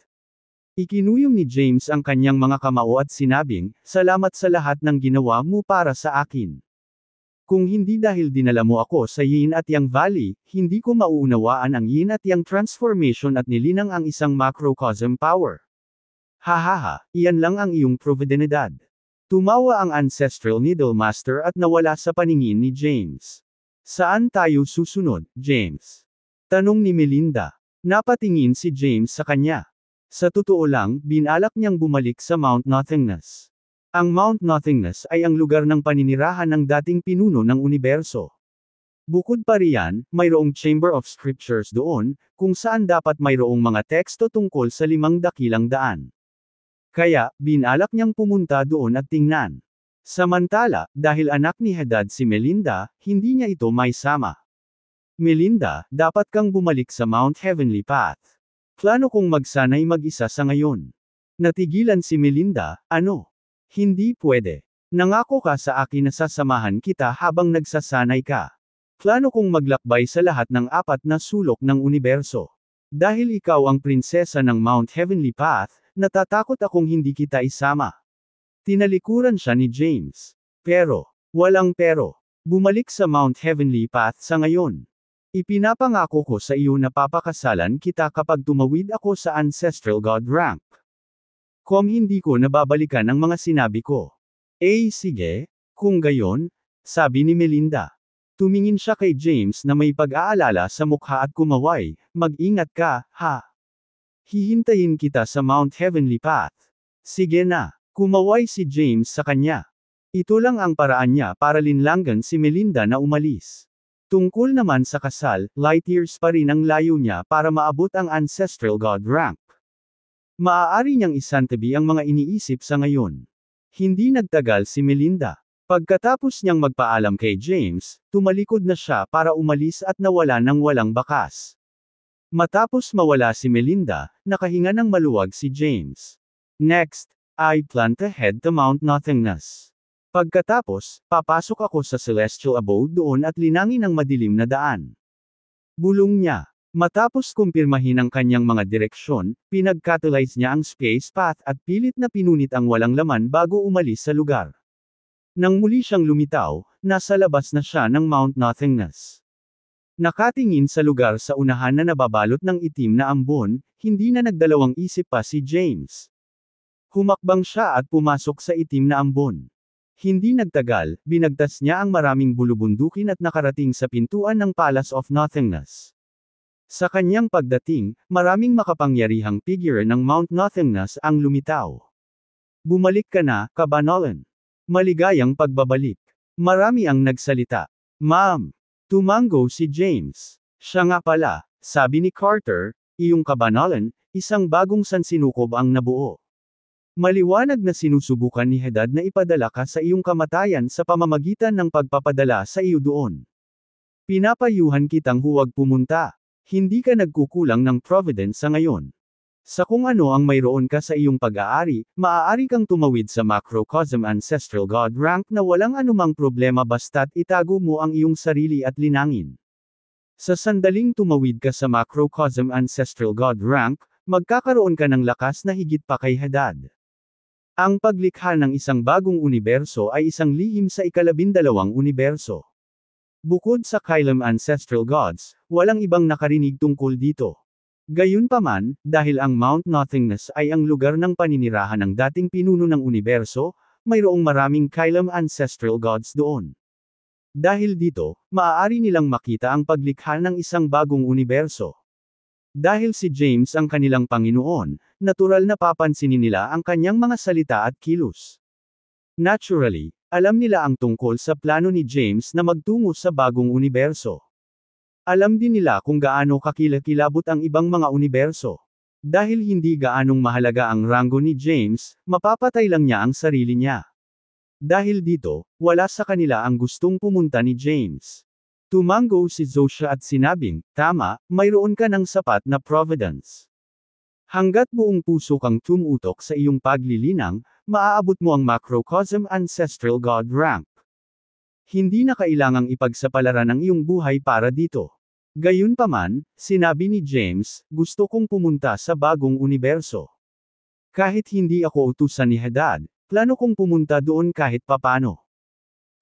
Ikinuyom ni James ang kanyang mga kamao at sinabing, "Salamat sa lahat ng ginawa mo para sa akin. Kung hindi dahil dinala mo ako sa Yin at Yang Valley, hindi ko mauunawaan ang Yin at Yang transformation at nilinang ang isang macrocosm power. Hahaha, iyan lang ang iyong providenidad." Tumawa ang Ancestral Needle Master at nawala sa paningin ni James. "Saan tayo susunod, James?" tanong ni Melinda. Napatingin si James sa kanya. Sa totoo lang, binalak niyang bumalik sa Mount Nothingness. Ang Mount Nothingness ay ang lugar ng paninirahan ng dating pinuno ng universo. Bukod pa riyan, mayroong Chamber of Scriptures doon, kung saan dapat mayroong mga teksto tungkol sa 5 dakilang daan. Kaya, binalak niyang pumunta doon at tingnan. Samantala, dahil anak ni Hadad si Melinda, hindi niya ito maisama. "Melinda, dapat kang bumalik sa Mount Heavenly Path. Plano kong magsanay mag-isa sa ngayon." Natigilan si Melinda, "Ano? Hindi pwede. Nangako ka sa akin na sasamahan kita habang nagsasanay ka. Plano kong maglakbay sa lahat ng 4 na sulok ng universo. Dahil ikaw ang prinsesa ng Mount Heavenly Path, natatakot akong hindi kita isama." Tinalikuran siya ni James. "Pero, walang pero. Bumalik sa Mount Heavenly Path sa ngayon. Ipinapangako ko sa iyo na papakasalan kita kapag tumawid ako sa Ancestral God rank. Hindi ko nababalikan ang mga sinabi ko. Sige, kung gayon, sabi ni Melinda. Tumingin siya kay James na may pag-aalala sa mukha at kumaway, mag-ingat ka, ha? Hihintayin kita sa Mount Heavenly Path. Sige na, kumaway si James sa kanya. Ito lang ang paraan niya para linlangan si Melinda na umalis. Tungkol naman sa kasal, light years pa rin ang layo niya para maabot ang Ancestral God rank. Maaari niyang isantabi ang mga iniisip sa ngayon. Hindi nagtagal si Melinda. Pagkatapos niyang magpaalam kay James, tumalikod na siya para umalis at nawala ng walang bakas. Matapos mawala si Melinda, nakahinga ng maluwag si James. Next, I plan to head to Mount Nothingness. Pagkatapos, papasok ako sa Celestial Abode doon at linangin ang madilim na daan. Bulong niya. Matapos kumpirmahin ang kanyang mga direksyon, pinag-catalyze niya ang space path at pilit na pinunit ang walang laman bago umalis sa lugar. Nang muli siyang lumitaw, nasa labas na siya ng Mount Nothingness. Nakatingin sa lugar sa unahan na nababalot ng itim na ambon, hindi na nagdalawang isip pa si James. Humakbang siya at pumasok sa itim na ambon. Hindi nagtagal, binagtas niya ang maraming bulubundukin at nakarating sa pintuan ng Palace of Nothingness. Sa kanyang pagdating, maraming makapangyarihang figure ng Mount Nothingness ang lumitaw. Bumalik ka na, Kabanolan. Maligayang pagbabalik. Marami ang nagsalita. Ma'am. Tumango si James. Siya nga pala, sabi ni Carter, iyong Kabanolan, isang bagong sansinukob ang nabuo. Maliwanag na sinusubukan ni Hadad na ipadala ka sa iyong kamatayan sa pamamagitan ng pagpapadala sa iyo doon. Pinapayuhan kitang huwag pumunta. Hindi ka nagkukulang ng providence sa ngayon. Sa kung ano ang mayroon ka sa iyong pag-aari, maaari kang tumawid sa Macrocosm Ancestral God rank na walang anumang problema basta't itago mo ang iyong sarili at linangin. Sa sandaling tumawid ka sa Macrocosm Ancestral God rank, magkakaroon ka ng lakas na higit pa kay Hadad. Ang paglikha ng isang bagong universo ay isang lihim sa ika-12 universo. Bukod sa Kylem Ancestral Gods, walang ibang nakarinig tungkol dito. Gayunpaman, dahil ang Mount Nothingness ay ang lugar ng paninirahan ng dating pinuno ng universo, mayroong maraming Kylem Ancestral Gods doon. Dahil dito, maaari nilang makita ang paglikha ng isang bagong universo. Dahil si James ang kanilang Panginoon, natural na papansinin nila ang kanyang mga salita at kilos. Naturally, alam nila ang tungkol sa plano ni James na magtungo sa bagong universo. Alam din nila kung gaano kakilakilabot ang ibang mga universo. Dahil hindi gaanong mahalaga ang ranggo ni James, mapapatay lang niya ang sarili niya. Dahil dito, wala sa kanila ang gustong pumunta ni James. Tumango si Zosha at sinabing, tama, mayroon ka ng sapat na providence. Hanggat buong puso kang tumutok sa iyong paglilinang, maaabot mo ang Macrocosm Ancestral God rank. Hindi na kailangang ipagsapalaran ang iyong buhay para dito. Gayunpaman, sinabi ni James, gusto kong pumunta sa bagong universo. Kahit hindi ako utusan ni Hadad, plano kong pumunta doon kahit papano.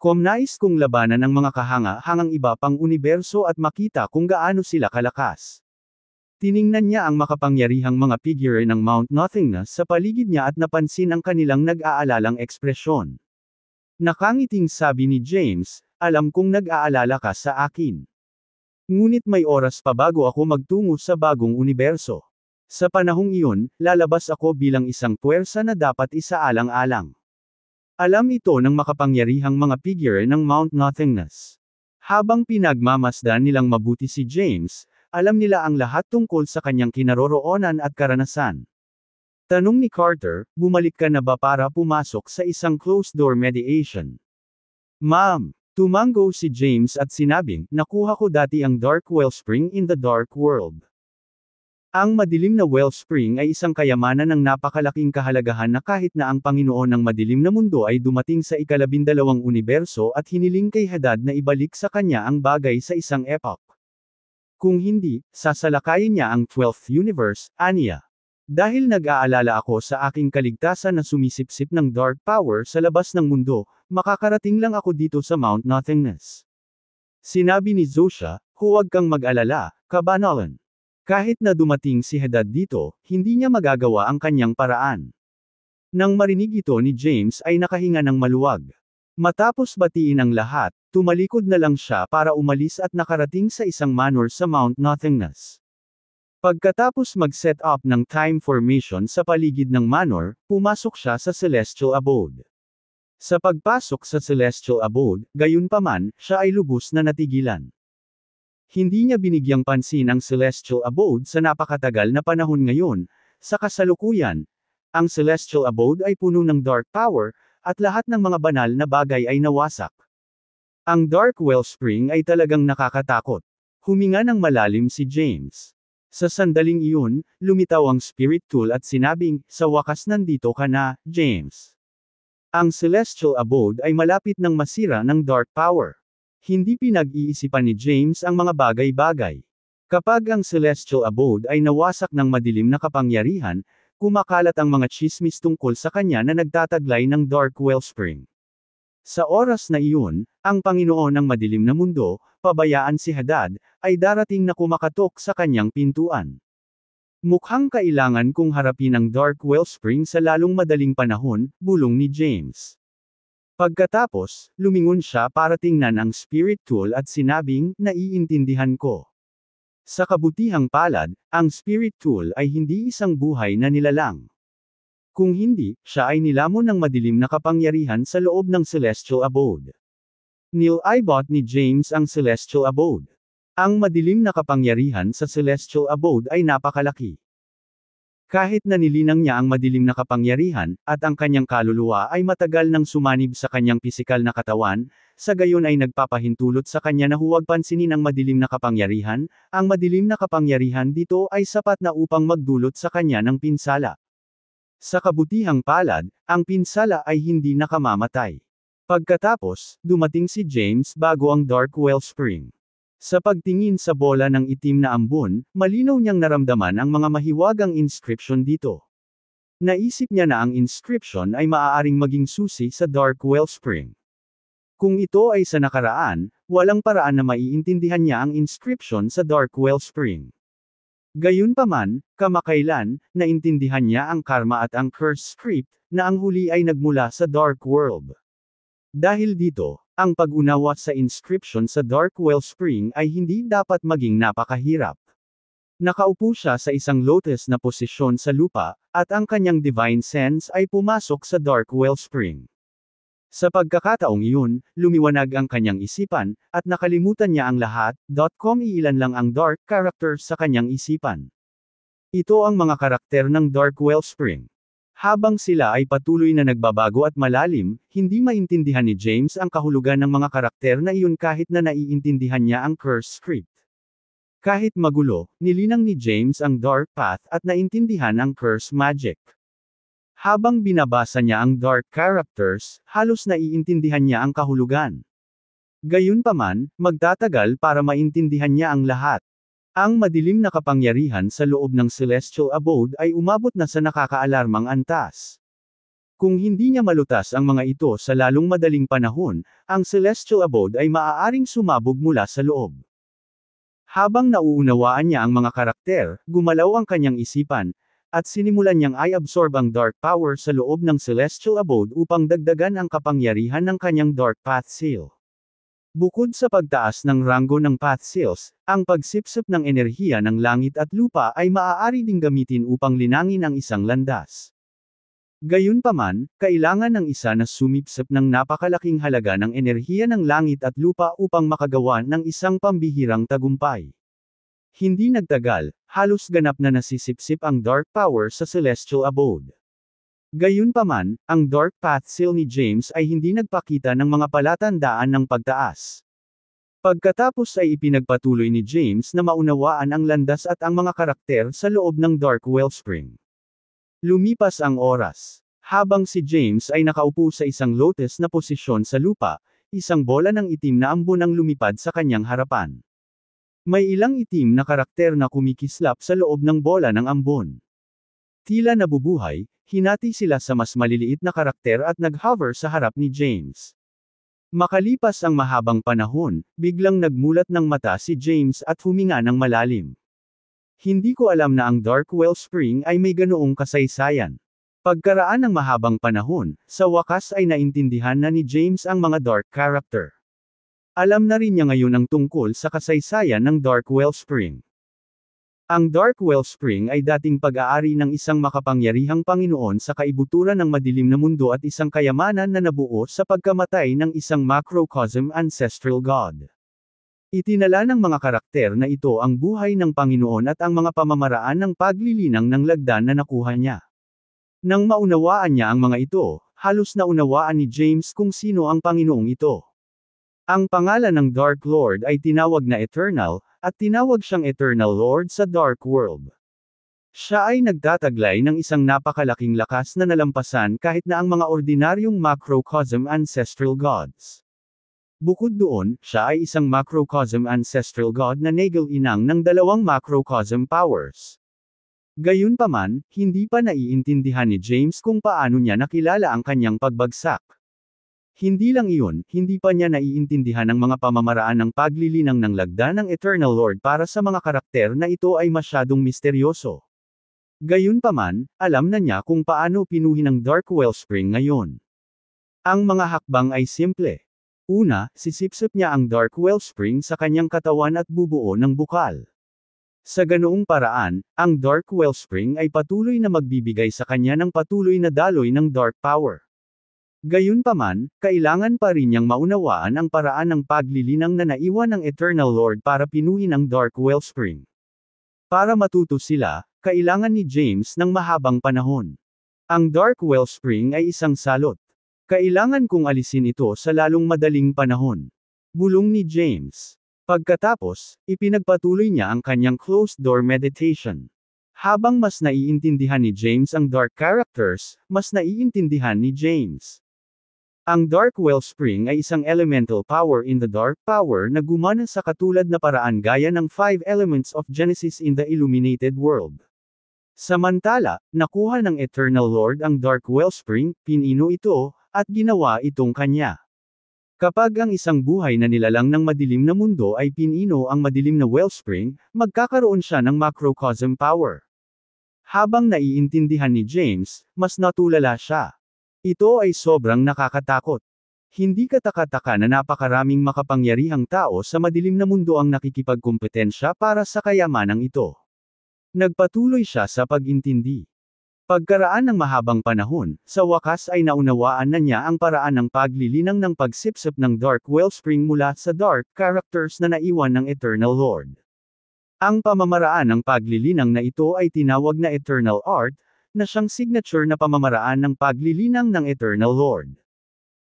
Nais kong labanan ang mga kahanga-hangang iba pang universo at makita kung gaano sila kalakas. Tiningnan niya ang makapangyarihang mga figure ng Mount Nothingness sa paligid niya at napansin ang kanilang nag-aalalang ekspresyon. Nakangiting sabi ni James, alam kong nag-aalala ka sa akin. Ngunit may oras pa bago ako magtungo sa bagong universo. Sa panahong iyon, lalabas ako bilang isang puwersa na dapat isaalang-alang. Alam ito ng makapangyarihang mga figure ng Mount Nothingness. Habang pinagmamasdan nilang mabuti si James, alam nila ang lahat tungkol sa kanyang kinaroroonan at karanasan. Tanong ni Carter, bumalik ka na ba para pumasok sa isang closed-door mediation? Ma'am. Tumango si James at sinabing, nakuha ko dati ang Dark Wellspring in the Dark World. Ang madilim na wellspring ay isang kayamanan ng napakalaking kahalagahan na kahit na ang Panginoon ng madilim na mundo ay dumating sa ika-12 universo at hiniling kay Hadad na ibalik sa kanya ang bagay sa isang epoch. Kung hindi, sasalakayin niya ang 12th universe, aniya. Dahil nag-aalala ako sa aking kaligtasan na sumisipsip ng dark power sa labas ng mundo, makakarating lang ako dito sa Mount Nothingness. Sinabi ni Zosha, huwag kang mag-alala, Kabanalan. Kahit na dumating si Hadad dito, hindi niya magagawa ang kanyang paraan. Nang marinig ito ni James ay nakahinga ng maluwag. Matapos batiin ang lahat, tumalikod na lang siya para umalis at nakarating sa isang manor sa Mount Nothingness. Pagkatapos mag-set up ng time formation sa paligid ng manor, pumasok siya sa Celestial Abode. Sa pagpasok sa Celestial Abode, gayunpaman, siya ay lubos na natigilan. Hindi niya binigyang pansin ang Celestial Abode sa napakatagal na panahon ngayon. Sa kasalukuyan, ang Celestial Abode ay puno ng dark power, at lahat ng mga banal na bagay ay nawasak. Ang Dark Wellspring ay talagang nakakatakot. Huminga ng malalim si James. Sa sandaling iyon, lumitaw ang Spirit Tool at sinabing, sa wakas nandito ka na, James. Ang Celestial Abode ay malapit ng masira ng dark power. Hindi pinag-iisipan ni James ang mga bagay-bagay. Kapag ang Celestial Abode ay nawasak ng madilim na kapangyarihan, kumakalat ang mga chismis tungkol sa kanya na nagtataglay ng Dark Wellspring. Sa oras na iyon, ang Panginoon ng madilim na mundo, pabayaan si Hadad, ay darating na kumakatok sa kanyang pintuan. Mukhang kailangan kong harapin ang Dark Wellspring sa lalong madaling panahon, bulong ni James. Pagkatapos, lumingon siya para tingnan ang Spirit Tool at sinabing, naiintindihan ko. Sa kabutihang palad, ang Spirit Tool ay hindi isang buhay na nilalang. Kung hindi, siya ay nilamon ng madilim na kapangyarihan sa loob ng Celestial Abode. Nilibot ni James ang Celestial Abode. Ang madilim na kapangyarihan sa Celestial Abode ay napakalaki. Kahit na nilinang niya ang madilim na kapangyarihan, at ang kanyang kaluluwa ay matagal nang sumanib sa kanyang pisikal na katawan, sa gayon ay nagpapahintulot sa kanya na huwag pansinin ang madilim na kapangyarihan, ang madilim na kapangyarihan dito ay sapat na upang magdulot sa kanya ng pinsala. Sa kabutihang palad, ang pinsala ay hindi nakamamatay. Pagkatapos, dumating si James bago ang Dark Wellspring. Sa pagtingin sa bola ng itim na ambon, malinaw niyang naramdaman ang mga mahiwagang inscription dito. Naisip niya na ang inscription ay maaaring maging susi sa Dark Wellspring. Kung ito ay sa nakaraan, walang paraan na maiintindihan niya ang inscription sa Dark Wellspring. Gayunpaman, kamakailan, naintindihan niya ang karma at ang curse script, na ang huli ay nagmula sa Dark World. Dahil dito, ang pag-unawa sa inscription sa Dark Wellspring ay hindi dapat maging napakahirap. Nakaupo siya sa isang lotus na posisyon sa lupa, at ang kanyang divine sense ay pumasok sa Dark Wellspring. Sa pagkakataong iyon, lumiwanag ang kanyang isipan, at nakalimutan niya ang lahat. Iilan lang ang dark characters sa kanyang isipan. Ito ang mga karakter ng Dark Wellspring. Habang sila ay patuloy na nagbabago at malalim, hindi maintindihan ni James ang kahulugan ng mga karakter na iyon kahit na naiintindihan niya ang curse script. Kahit magulo, nilinang ni James ang Dark Path at naintindihan ang curse magic. Habang binabasa niya ang dark characters, halos naiintindihan niya ang kahulugan. Gayunpaman, magtatagal para maintindihan niya ang lahat. Ang madilim na kapangyarihan sa loob ng Celestial Abode ay umabot na sa nakakaalarmang antas. Kung hindi niya malutas ang mga ito sa lalong madaling panahon, ang Celestial Abode ay maaaring sumabog mula sa loob. Habang nauunawaan niya ang mga karakter, gumalaw ang kanyang isipan, at sinimulan niyang i-absorb ang dark power sa loob ng Celestial Abode upang dagdagan ang kapangyarihan ng kanyang Dark Path Seal. Bukod sa pagtaas ng ranggo ng Path Seals, ang pagsipsip ng enerhiya ng langit at lupa ay maaari ding gamitin upang linangin ang isang landas. Gayunpaman, kailangan ng isa na sumipsip ng napakalaking halaga ng enerhiya ng langit at lupa upang makagawa ng isang pambihirang tagumpay. Hindi nagtagal, halos ganap na nasisipsip ang dark power sa Celestial Abode. Gayunpaman, ang Dark Path Seal ni James ay hindi nagpakita ng mga palatandaan ng pagtaas. Pagkatapos ay ipinagpatuloy ni James na maunawaan ang landas at ang mga karakter sa loob ng Dark Wellspring. Lumipas ang oras. Habang si James ay nakaupo sa isang lotus na posisyon sa lupa, isang bola ng itim na ambon ang lumipad sa kanyang harapan. May ilang itim na karakter na kumikislap sa loob ng bola ng ambon. Tila nabubuhay, hinati sila sa mas maliliit na karakter at nag-hover sa harap ni James. Makalipas ang mahabang panahon, biglang nagmulat ng mata si James at huminga ng malalim. Hindi ko alam na ang Dark Wellspring ay may ganoong kasaysayan. Pagkaraan ng mahabang panahon, sa wakas ay naintindihan na ni James ang mga dark character. Alam na rin niya ngayon ang tungkol sa kasaysayan ng Dark Wellspring. Ang Dark Wellspring ay dating pag-aari ng isang makapangyarihang Panginoon sa kaibuturan ng madilim na mundo at isang kayamanan na nabuo sa pagkamatay ng isang macrocosm ancestral god. Itinala ng mga karakter na ito ang buhay ng Panginoon at ang mga pamamaraan ng paglilinang ng lagdan na nakuha niya. Nang maunawaan niya ang mga ito, halos naunawaan ni James kung sino ang Panginoong ito. Ang pangalan ng Dark Lord ay tinawag na Eternal, at tinawag siyang Eternal Lord sa Dark World. Siya ay nagtataglay ng isang napakalaking lakas na nalampasan kahit na ang mga ordinaryong macrocosm ancestral gods. Bukod doon, siya ay isang macrocosm ancestral god na nagil-inang ng dalawang macrocosm powers. Gayunpaman, hindi pa naiintindihan ni James kung paano niya nakilala ang kanyang pagbagsak. Hindi lang iyon, hindi pa niya naiintindihan ang mga pamamaraan ng paglilinang ng lagda ng Eternal Lord para sa mga karakter na ito ay masyadong misteryoso. Gayunpaman, alam na niya kung paano pinuhin ang Dark Wellspring ngayon. Ang mga hakbang ay simple. Una, sisipsip niya ang Dark Wellspring sa kanyang katawan at bubuo ng bukal. Sa ganoong paraan, ang Dark Wellspring ay patuloy na magbibigay sa kanya ng patuloy na daloy ng dark power. Gayunpaman, kailangan pa rin niyang maunawaan ang paraan ng paglilinang na naiwan ng Eternal Lord para pinuhin ang Dark Wellspring. Para matuto sila, kailangan ni James ng mahabang panahon. Ang Dark Wellspring ay isang salot. Kailangan kong alisin ito sa lalong madaling panahon. Bulong ni James. Pagkatapos, ipinagpatuloy niya ang kanyang closed-door meditation. Habang mas naiintindihan ni James ang dark characters, mas naiintindihan ni James. Ang Dark Wellspring ay isang elemental power in the dark power na gumana sa katulad na paraan gaya ng 5 elements of Genesis in the illuminated world. Samantala, nakuha ng Eternal Lord ang Dark Wellspring, pinino ito, at ginawa itong kanya. Kapag ang isang buhay na nilalang ng madilim na mundo ay pinino ang madilim na wellspring, magkakaroon siya ng macrocosm power. Habang naiintindihan ni James, mas natulala siya. Ito ay sobrang nakakatakot. Hindi kataka-taka na napakaraming makapangyarihang tao sa madilim na mundo ang nakikipagkumpetensya para sa kayamanang ito. Nagpatuloy siya sa pag-intindi. Pagkaraan ng mahabang panahon, sa wakas ay naunawaan na niya ang paraan ng paglilinang ng pagsipsip ng Dark Wellspring mula sa dark characters na naiwan ng Eternal Lord. Ang pamamaraan ng paglilinang na ito ay tinawag na Eternal Art, na siyang signature na pamamaraan ng paglilinang ng Eternal Lord.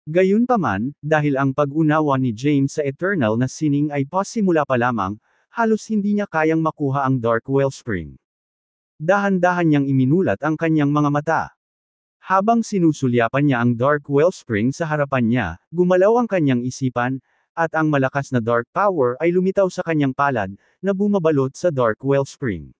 Gayunpaman, dahil ang pag-unawa ni James sa Eternal na sining ay pasimula pa lamang, halos hindi niya kayang makuha ang Dark Wellspring. Dahan-dahan niyang iminulat ang kanyang mga mata. Habang sinusulyapan niya ang Dark Wellspring sa harapan niya, gumalaw ang kanyang isipan, at ang malakas na dark power ay lumitaw sa kanyang palad, na bumabalot sa Dark Wellspring.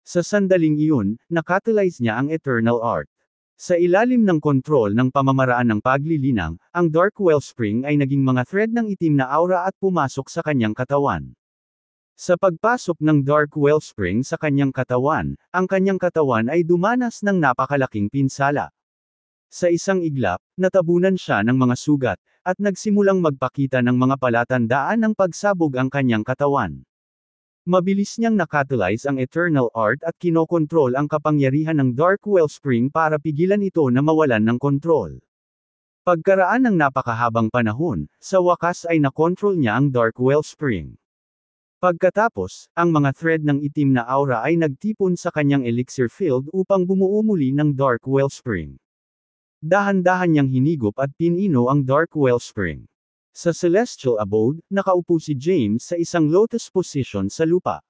Sa sandaling iyon, nakatalyze niya ang Eternal Art. Sa ilalim ng kontrol ng pamamaraan ng paglilinang, ang Dark Wellspring ay naging mga thread ng itim na aura at pumasok sa kanyang katawan. Sa pagpasok ng Dark Wellspring sa kanyang katawan, ang kanyang katawan ay dumanas ng napakalaking pinsala. Sa isang iglap, natabunan siya ng mga sugat, at nagsimulang magpakita ng mga palatandaan ng pagsabog ang kanyang katawan. Mabilis niyang nakatalyze ang Eternal Art at kinokontrol ang kapangyarihan ng Dark Wellspring para pigilan ito na mawalan ng kontrol. Pagkaraan ng napakahabang panahon, sa wakas ay nakontrol niya ang Dark Wellspring. Pagkatapos, ang mga thread ng itim na aura ay nagtipon sa kanyang elixir field upang bumuo muli ng Dark Wellspring. Dahan-dahan niyang hinigop at pinino ang Dark Wellspring. Sa Celestial Abode, nakaupo si James sa isang lotus position sa lupa.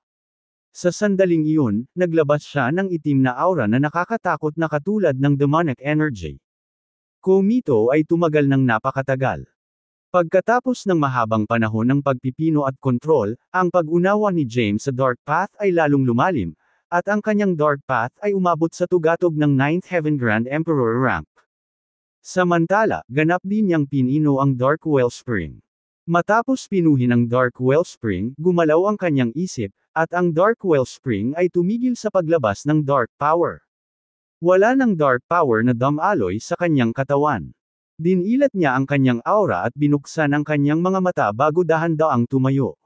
Sa sandaling iyon, naglabas siya ng itim na aura na nakakatakot na katulad ng demonic energy. Kumito ay tumagal ng napakatagal. Pagkatapos ng mahabang panahon ng pagpipino at kontrol, ang pag-unawa ni James sa Dark Path ay lalong lumalim, at ang kanyang dark path ay umabot sa tugatog ng 9th Heaven Grand Emperor rank. Samantala, ganap din niyang pinino ang Dark Wellspring. Matapos pinuhin ang Dark Wellspring, gumalaw ang kanyang isip, at ang Dark Wellspring ay tumigil sa paglabas ng Dark Power. Wala ng Dark Power na dumaloy sa kanyang katawan. Dinilat niya ang kanyang aura at binuksan ang kanyang mga mata bago dahan-daang tumayo.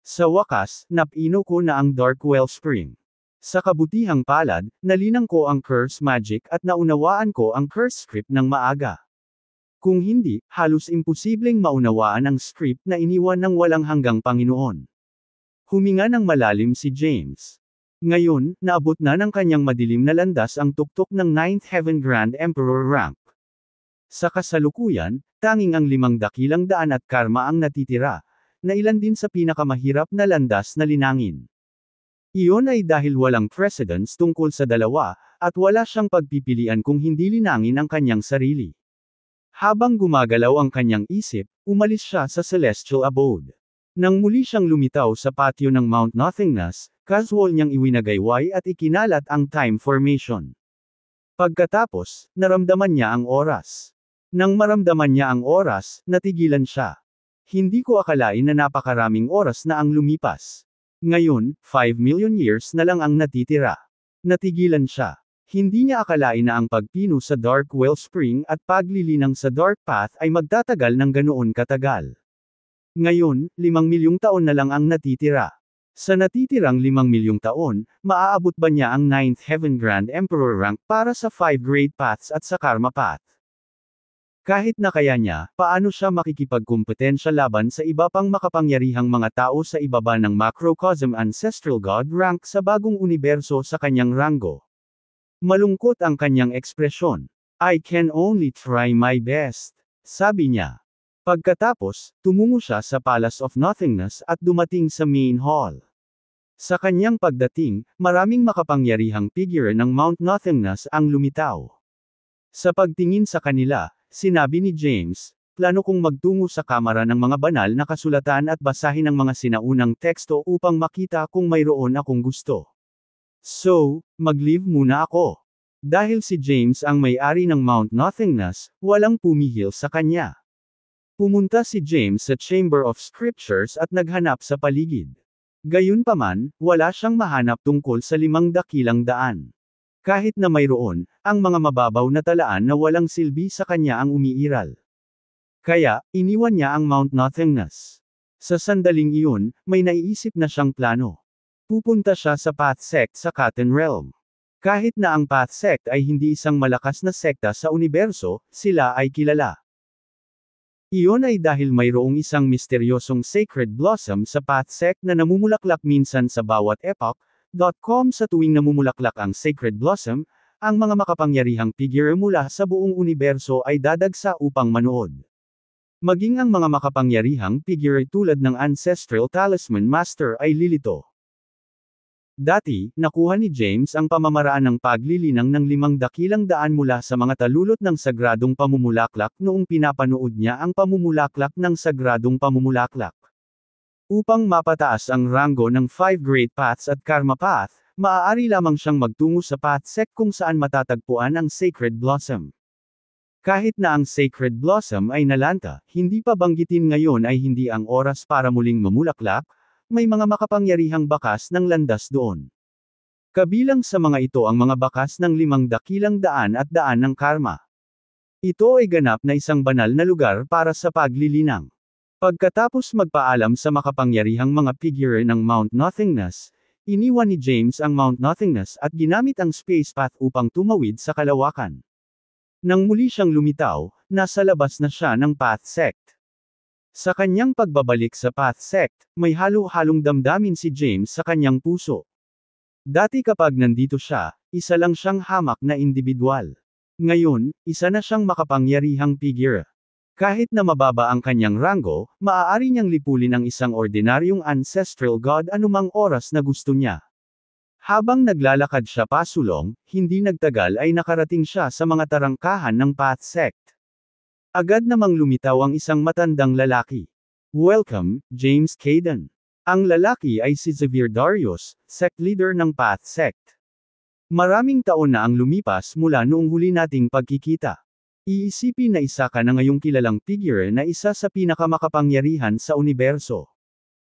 Sa wakas, napino ko na ang Dark Wellspring. Sa kabutihang palad, nalinang ko ang curse magic at naunawaan ko ang curse script ng maaga. Kung hindi, halos imposibleng maunawaan ang script na iniwan ng walang hanggang Panginoon. Huminga ng malalim si James. Ngayon, naabot na ng kanyang madilim na landas ang tuktok ng 9th Heaven Grand Emperor rank. Sa kasalukuyan, tanging ang 5 dakilang daan at karma ang natitira, na ilan din sa pinakamahirap na landas na linangin. Iyon ay dahil walang precedence tungkol sa dalawa, at wala siyang pagpipilian kung hindi linangin ang kanyang sarili. Habang gumagalaw ang kanyang isip, umalis siya sa celestial abode. Nang muli siyang lumitaw sa patio ng Mount Nothingness, casual niyang iwinagayway at ikinalat ang time formation. Pagkatapos, naramdaman niya ang oras. Nang maramdaman niya ang oras, natigilan siya. Hindi ko akalain na napakaraming oras na ang lumipas. Ngayon, 5 million years na lang ang natitira. Natigilan siya. Hindi niya akalain na ang pagpino sa Dark Wellspring at paglilinang sa Dark Path ay magtatagal ng ganoon katagal. Ngayon, 5 milyong taon na lang ang natitira. Sa natitirang 5 milyong taon, maaabot ba niya ang 9th Heaven Grand Emperor rank para sa 5 Great Paths at sa Karma Path? Kahit na kaya niya, paano siya makikipagkumpetensya laban sa iba pang makapangyarihang mga tao sa ibaba ng Macrocosm Ancestral God rank sa bagong universo sa kanyang ranggo? Malungkot ang kanyang ekspresyon. I can only try my best, sabi niya. Pagkatapos, tumungo siya sa Palace of Nothingness at dumating sa main hall. Sa kanyang pagdating, maraming makapangyarihang figure ng Mount Nothingness ang lumitaw. Sa pagtingin sa kanila, sinabi ni James, plano kong magtungo sa kamara ng mga banal na kasulatan at basahin ang mga sinaunang teksto upang makita kung mayroon akong gusto. So, mag-leave muna ako. Dahil si James ang may-ari ng Mount Nothingness, walang pumihil sa kanya. Pumunta si James sa Chamber of Scriptures at naghanap sa paligid. Gayunpaman, wala siyang mahanap tungkol sa 5 dakilang daan. Kahit na mayroon, ang mga mababaw na talaan na walang silbi sa kanya ang umiiral. Kaya, iniwan niya ang Mount Nothingness. Sa sandaling iyon, may naiisip na siyang plano. Pupunta siya sa Path Sect sa Cotton Realm. Kahit na ang Path Sect ay hindi isang malakas na sekta sa universo, sila ay kilala. Iyon ay dahil mayroong isang misteryosong sacred blossom sa Path Sect na namumulaklak minsan sa bawat epoch. Sa tuwing namumulaklak ang sacred blossom, ang mga makapangyarihang figure mula sa buong universo ay dadagsa upang manood. Maging ang mga makapangyarihang figure tulad ng Ancestral Talisman Master ay lilito. Dati, nakuha ni James ang pamamaraan ng paglilinang ng 5 dakilang daan mula sa mga talulot ng sagradong pamumulaklak noong pinapanood niya ang pamumulaklak ng sagradong pamumulaklak. Upang mapataas ang ranggo ng 5 Great Paths at Karma Path, maaari lamang siyang magtungo sa Path Sect kung saan matatagpuan ang Sacred Blossom. Kahit na ang Sacred Blossom ay nalanta, hindi pa banggitin ngayon ay hindi ang oras para muling mamulaklak, may mga makapangyarihang bakas ng landas doon. Kabilang sa mga ito ang mga bakas ng 5 dakilang daan at daan ng karma. Ito ay ganap na isang banal na lugar para sa paglilinang. Pagkatapos magpaalam sa makapangyarihang mga figure ng Mount Nothingness, iniwan ni James ang Mount Nothingness at ginamit ang space path upang tumawid sa kalawakan. Nang muli siyang lumitaw, nasa labas na siya ng Path Sect. Sa kanyang pagbabalik sa Path Sect, may halo-halong damdamin si James sa kanyang puso. Dati kapag nandito siya, isa lang siyang hamak na individual. Ngayon, isa na siyang makapangyarihang figure. Kahit na mababa ang kanyang ranggo, maaari niyang lipulin ang isang ordinaryong ancestral god anumang oras na gusto niya. Habang naglalakad siya pasulong, hindi nagtagal ay nakarating siya sa mga tarangkahan ng Path Sect. Agad namang lumitaw ang isang matandang lalaki. Welcome, James Caden. Ang lalaki ay si Xavier Darius, sect leader ng Path Sect. Maraming taon na ang lumipas mula noong huli nating pagkikita. Iisipin na isa ka na ngayong kilalang figure na isa sa pinakamakapangyarihan sa universo.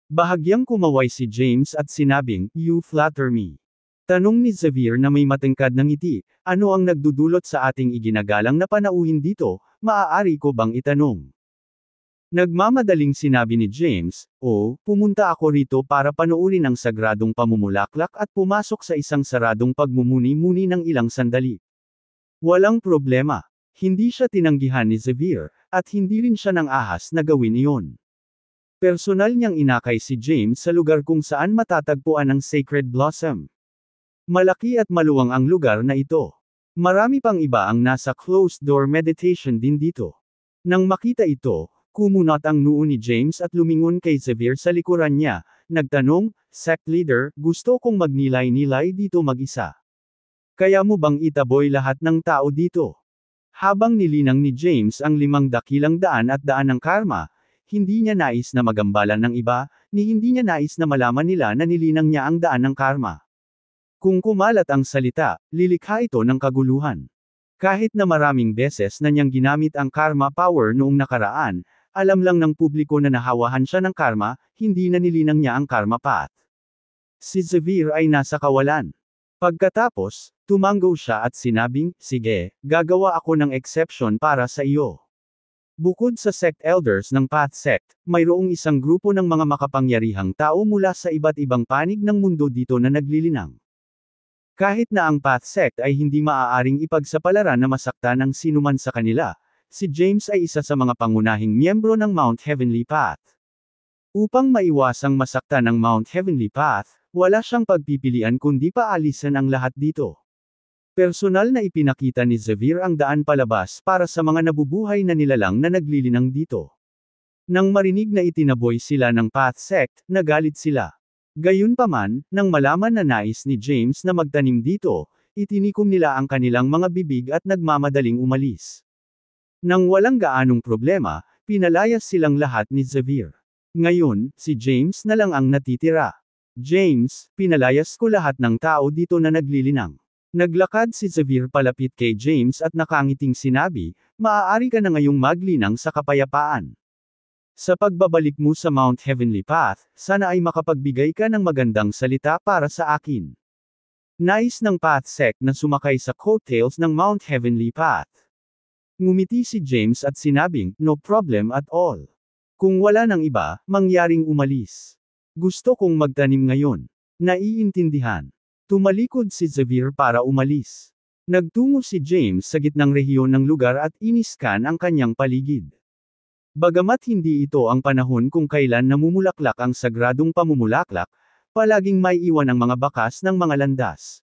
Bahagyang kumaway si James at sinabing, "You flatter me." Tanong ni Xavier na may matangkad ng ngiti, "Ano ang nagdudulot sa ating iginagalang na panauhin dito, maaari ko bang itanong?" Nagmamadaling sinabi ni James, pumunta ako rito para panoorin ang sagradong pamumulaklak at pumasok sa isang saradong pagmumuni-muni ng ilang sandali. Walang problema. Hindi siya tinanggihan ni Xavier, at hindi rin siya nang ahas na gawin iyon. Personal niyang inakay si James sa lugar kung saan matatagpuan ang Sacred Blossom. Malaki at maluwang ang lugar na ito. Marami pang iba ang nasa closed-door meditation din dito. Nang makita ito, kumunot ang noo ni James at lumingon kay Xavier sa likuran niya, nagtanong, "Sect leader, gusto kong magnilay-nilay dito mag-isa. Kaya mo bang itaboy lahat ng tao dito?" Habang nilinang ni James ang 5 dakilang daan at daan ng karma, hindi niya nais na magambalan ng iba, hindi niya nais na malaman nila na nilinang niya ang daan ng karma. Kung kumalat ang salita, lilikha ito ng kaguluhan. Kahit na maraming beses na niyang ginamit ang karma power noong nakaraan, alam lang ng publiko na nahawahan siya ng karma, hindi na nilinang niya ang karma path. Si Xavier ay nasa kawalan. Pagkatapos, tumango siya at sinabing, "Sige, gagawa ako ng exception para sa iyo." Bukod sa sect elders ng Path Sect, mayroong isang grupo ng mga makapangyarihang tao mula sa iba't ibang panig ng mundo dito na naglilinang. Kahit na ang Path Sect ay hindi maaaring ipagsapalaran na masaktan ng sinuman sa kanila, si James ay isa sa mga pangunahing miyembro ng Mount Heavenly Path. Upang maiwasang masaktan ng Mount Heavenly Path, wala siyang pagpipilian kundi paalisan ang lahat dito. Personal na ipinakita ni Xavier ang daan palabas para sa mga nabubuhay na nilalang na naglilinang dito. Nang marinig na itinaboy sila ng Path Sect, nagalit sila. Gayunpaman, nang malaman na nais ni James na magtanim dito, itinikom nila ang kanilang mga bibig at nagmamadaling umalis. Nang walang gaanong problema, pinalayas silang lahat ni Xavier. Ngayon, si James na lang ang natitira. "James, pinalayas ko lahat ng tao dito na naglilinang." Naglakad si Xavier palapit kay James at nakangiting sinabi, "Maaari ka na ngayong maglinang sa kapayapaan. Sa pagbabalik mo sa Mount Heavenly Path, sana ay makapagbigay ka ng magandang salita para sa akin." Nais ng Path Sect na sumakay sa coattails ng Mount Heavenly Path. Ngumiti si James at sinabing, "No problem at all. Kung wala ng iba, mangyaring umalis. Gusto kong magtanim ngayon." Naiintindihan. Tumalikod si Xavier para umalis. Nagtungo si James sa gitnang rehiyon ng lugar at iniskan ang kanyang paligid. Bagamat hindi ito ang panahon kung kailan namumulaklak ang sagradong pamumulaklak, palaging may iwan ang mga bakas ng mga landas.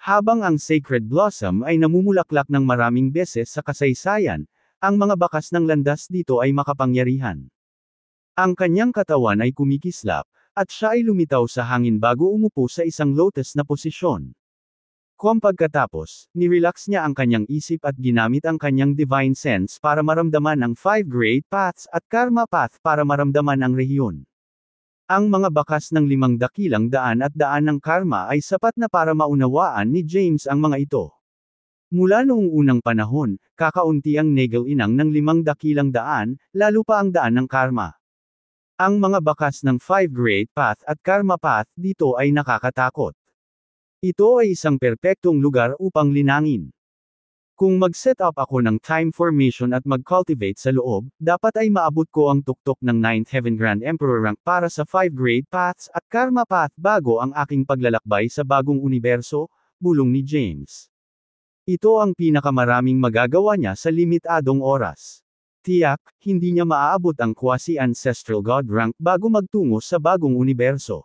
Habang ang Sacred Blossom ay namumulaklak ng maraming beses sa kasaysayan, ang mga bakas ng landas dito ay makapangyarihan. Ang kanyang katawan ay kumikislap, at siya ay lumitaw sa hangin bago umupo sa isang lotus na posisyon. Pagkatapos, nirelax niya ang kanyang isip at ginamit ang kanyang divine sense para maramdaman ang 5 great paths at karma path para maramdaman ang rehiyon. Ang mga bakas ng 5 dakilang daan at daan ng karma ay sapat na para maunawaan ni James ang mga ito. Mula noong unang panahon, kakaunti ang nagal-inang ng 5 dakilang daan, lalo pa ang daan ng karma. Ang mga bakas ng 5 great path at karma path dito ay nakakatakot. Ito ay isang perpektong lugar upang linangin. Kung mag-set up ako ng time formation at mag-cultivate sa loob, dapat ay maabot ko ang tuktok ng 9th Heaven Grand Emperor rank para sa 5 great paths at karma path bago ang aking paglalakbay sa bagong universo, bulong ni James. Ito ang pinakamaraming magagawa niya sa limitadong oras. Tiyak, hindi niya maaabot ang quasi-ancestral god rank bago magtungo sa bagong universo.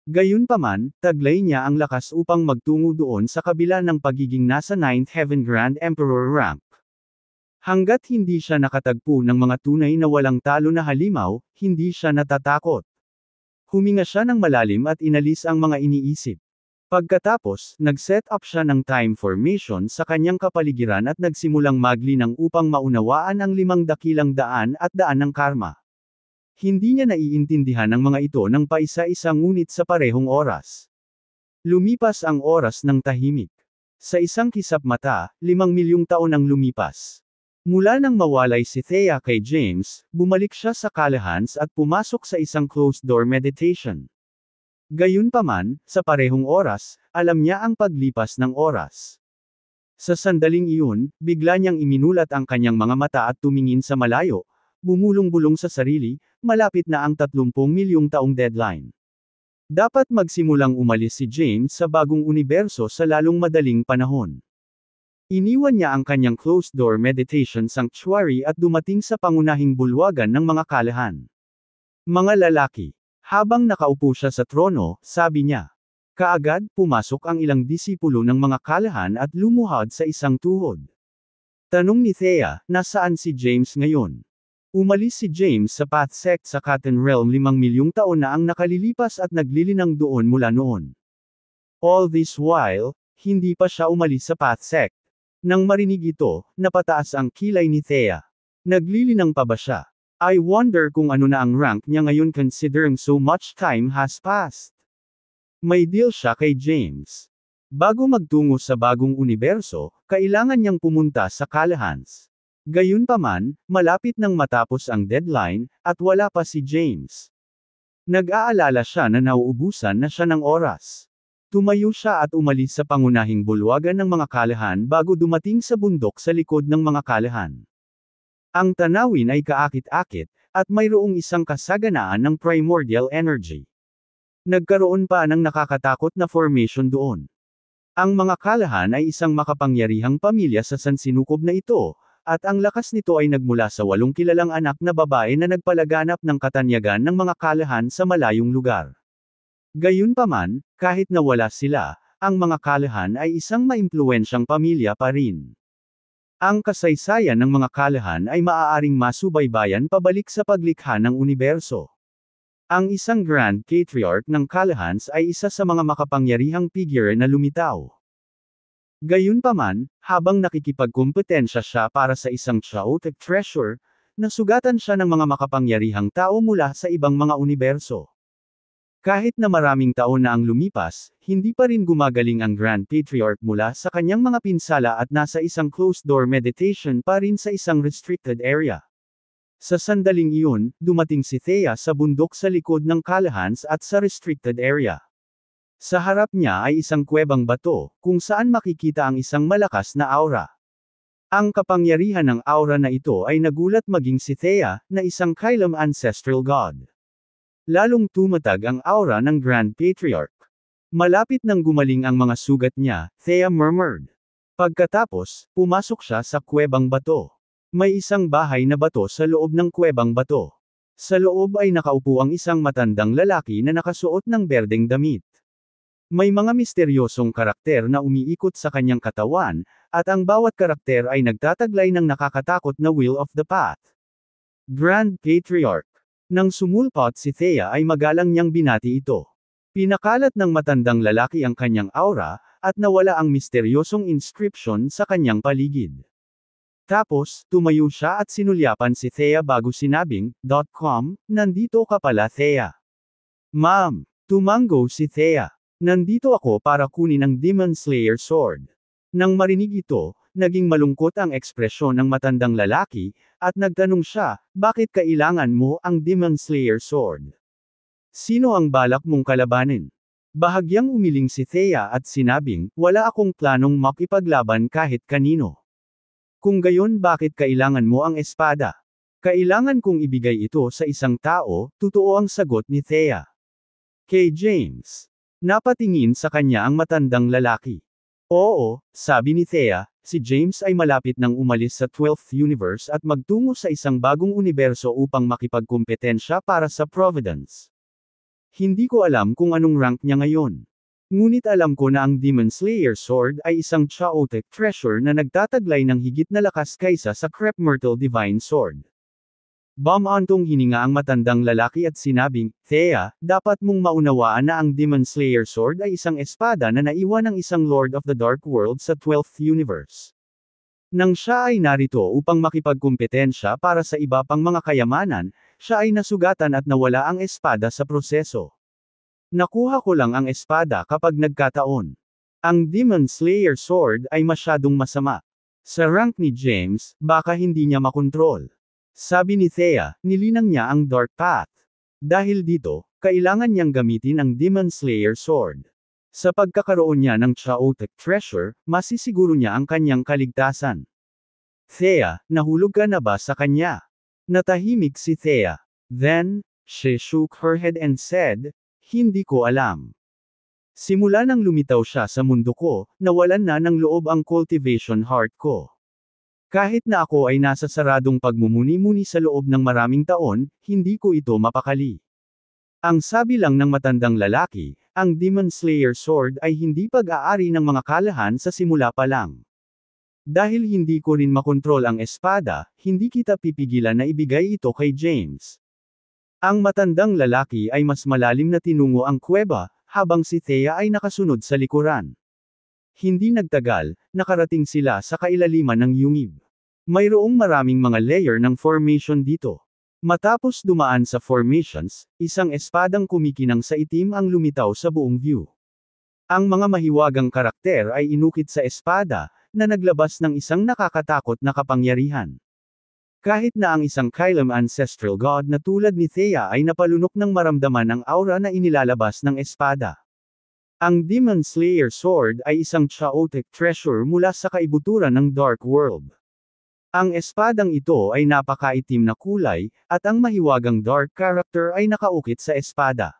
Gayunpaman, taglay niya ang lakas upang magtungo doon sa kabila ng pagiging nasa 9th Heaven Grand Emperor rank. Hanggat hindi siya nakatagpo ng mga tunay na walang talo na halimaw, hindi siya natatakot. Huminga siya ng malalim at inalis ang mga iniisip. Pagkatapos, nag-set up siya ng time formation sa kanyang kapaligiran at nagsimulang maglinang upang maunawaan ang 5 dakilang daan at daan ng karma. Hindi niya naiintindihan ang mga ito ng paisa-isa ngunit sa parehong oras. Lumipas ang oras ng tahimik. Sa isang kisap mata, 5 milyong taon ang lumipas. Mula nang mawalay si Thea kay James, bumalik siya sa Callahan's at pumasok sa isang closed-door meditation. Gayunpaman, sa parehong oras, alam niya ang paglipas ng oras. Sa sandaling iyon, bigla niyang iminulat ang kanyang mga mata at tumingin sa malayo, bumulong-bulong sa sarili, malapit na ang 30 milyong taong deadline. Dapat magsimulang umalis si James sa bagong universo sa lalong madaling panahon. Iniwan niya ang kanyang closed-door meditation sanctuary at dumating sa pangunahing bulwagan ng mga Callahan. Mga lalaki. Habang nakaupo siya sa trono, sabi niya. Kaagad, pumasok ang ilang disipulo ng mga Callahan at lumuhad sa isang tuhod. Tanong ni Thea, nasaan si James ngayon? Umalis si James sa Path Sect sa Cotton Realm 5 milyong taon na ang nakalilipas at naglilinang doon mula noon. All this while, hindi pa siya umalis sa Path Sect. Nang marinig ito, napataas ang kilay ni Thea. Naglilinang pa ba siya? I wonder kung ano na ang rank niya ngayon considering so much time has passed. May deal siya kay James. Bago magtungo sa bagong universo, kailangan niyang pumunta sa Callahan's. Gayunpaman, malapit nang matapos ang deadline, at wala pa si James. Nag-aalala siya na nauubusan na siya ng oras. Tumayo siya at umalis sa pangunahing bulwagan ng mga Callahan bago dumating sa bundok sa likod ng mga Callahan. Ang tanawin ay kaakit-akit, at mayroong isang kasaganaan ng primordial energy. Nagkaroon pa ng nakakatakot na formation doon. Ang mga Callahan ay isang makapangyarihang pamilya sa sansinukob na ito, at ang lakas nito ay nagmula sa 8 kilalang anak na babae na nagpalaganap ng katanyagan ng mga Callahan sa malayong lugar. Gayunpaman, kahit na wala sila, ang mga Callahan ay isang maimpluwensyang pamilya pa rin. Ang kasaysayan ng mga Callahan ay maaaring masubaybayan pabalik sa paglikha ng universo. Ang isang Grand Patriarch ng Callahans ay isa sa mga makapangyarihang figure na lumitaw. Gayunpaman, habang nakikipagkumpetensya siya para sa isang chaotic treasure, nasugatan siya ng mga makapangyarihang tao mula sa ibang mga universo. Kahit na maraming taon na ang lumipas, hindi pa rin gumagaling ang Grand Patriarch mula sa kanyang mga pinsala at nasa isang closed-door meditation pa rin sa isang restricted area. Sa sandaling iyon, dumating si Thea sa bundok sa likod ng Callahan's at sa restricted area. Sa harap niya ay isang kuwebang bato, kung saan makikita ang isang malakas na aura. Ang kapangyarihan ng aura na ito ay nagulat maging si Thea, na isang Kylum ancestral god. Lalong tumatag ang aura ng Grand Patriarch. Malapit nang gumaling ang mga sugat niya, Thea murmured. Pagkatapos, pumasok siya sa kuwebang bato. May isang bahay na bato sa loob ng kuwebang bato. Sa loob ay nakaupo ang isang matandang lalaki na nakasuot ng berdeng damit. May mga misteryosong karakter na umiikot sa kanyang katawan, at ang bawat karakter ay nagtataglay ng nakakatakot na Wheel of the Path. Grand Patriarch. Nang sumulpot si Thea ay magalang niyang binati ito. Pinakalat ng matandang lalaki ang kanyang aura, at nawala ang misteryosong inscription sa kanyang paligid. Tapos, tumayo siya at sinulyapan si Thea bago sinabing, nandito ka pala Thea. Ma'am, tumango si Thea. Nandito ako para kunin ang Demon Slayer Sword. Nang marinig ito, naging malungkot ang ekspresyon ng matandang lalaki, at nagtanong siya, bakit kailangan mo ang Demon Slayer Sword? Sino ang balak mong kalabanin? Bahagyang umiling si Thea at sinabing, wala akong planong makipaglaban kahit kanino. Kung gayon bakit kailangan mo ang espada? Kailangan kong ibigay ito sa isang tao, totoo ang sagot ni Thea. Kay James. Napatingin sa kanya ang matandang lalaki. Oo, sabi ni Thea, si James ay malapit nang umalis sa 12th universe at magtungo sa isang bagong universo upang makipagkumpetensya para sa Providence. Hindi ko alam kung anong rank niya ngayon. Ngunit alam ko na ang Demon Slayer Sword ay isang chaotic treasure na nagtataglay ng higit na lakas kaysa sa Crep Myrtle Divine Sword. Bumantong hininga ang matandang lalaki at sinabing, Thea, dapat mong maunawaan na ang Demon Slayer Sword ay isang espada na naiwan ng isang Lord of the Dark World sa 12th universe. Nang siya ay narito upang makipagkumpetensya para sa iba pang mga kayamanan, siya ay nasugatan at nawala ang espada sa proseso. Nakuha ko lang ang espada kapag nagkataon. Ang Demon Slayer Sword ay masyadong masama. Sa rank ni James, baka hindi niya makontrol. Sabi ni Thea, nilinang niya ang Dark Path. Dahil dito, kailangan niyang gamitin ang Demon Slayer Sword. Sa pagkakaroon niya ng Chaotic Treasure, masisiguro niya ang kanyang kaligtasan. Thea, nahulog ka na ba sa kanya? Natahimik si Thea. Then, she shook her head and said, hindi ko alam. Simula nang lumitaw siya sa mundo ko, nawalan na ng loob ang cultivation heart ko. Kahit na ako ay nasa saradong pagmumuni-muni sa loob ng maraming taon, hindi ko ito mapakali. Ang sabi lang ng matandang lalaki, ang Demon Slayer Sword ay hindi pag-aari ng mga kalahan sa simula pa lang. Dahil hindi ko rin makontrol ang espada, hindi kita pipigilan na ibigay ito kay James. Ang matandang lalaki ay mas malalim na tinungo ang kuweba, habang si Thea ay nakasunod sa likuran. Hindi nagtagal, nakarating sila sa kailaliman ng yungib. Mayroong maraming mga layer ng formation dito. Matapos dumaan sa formations, isang espadang kumikinang sa itim ang lumitaw sa buong view. Ang mga mahiwagang karakter ay inukit sa espada, na naglabas ng isang nakakatakot na kapangyarihan. Kahit na ang isang Kylem ancestral god na tulad ni Thea ay napalunok ng maramdaman ang aura na inilalabas ng espada. Ang Demon Slayer Sword ay isang chaotic treasure mula sa kaibuturan ng Dark World. Ang espadang ito ay napakaitim na kulay, at ang mahiwagang dark character ay nakaukit sa espada.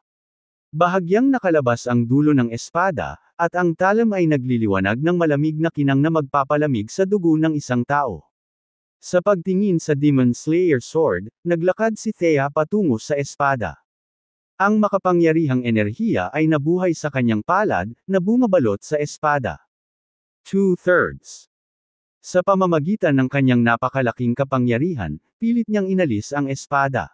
Bahagyang nakalabas ang dulo ng espada, at ang talam ay nagliliwanag ng malamig na kinang na magpapalamig sa dugo ng isang tao. Sa pagtingin sa Demon Slayer Sword, naglakad si Thea patungo sa espada. Ang makapangyarihang enerhiya ay nabuhay sa kanyang palad, na bumabalot sa espada. 2/3. Sa pamamagitan ng kanyang napakalaking kapangyarihan, pilit niyang inalis ang espada.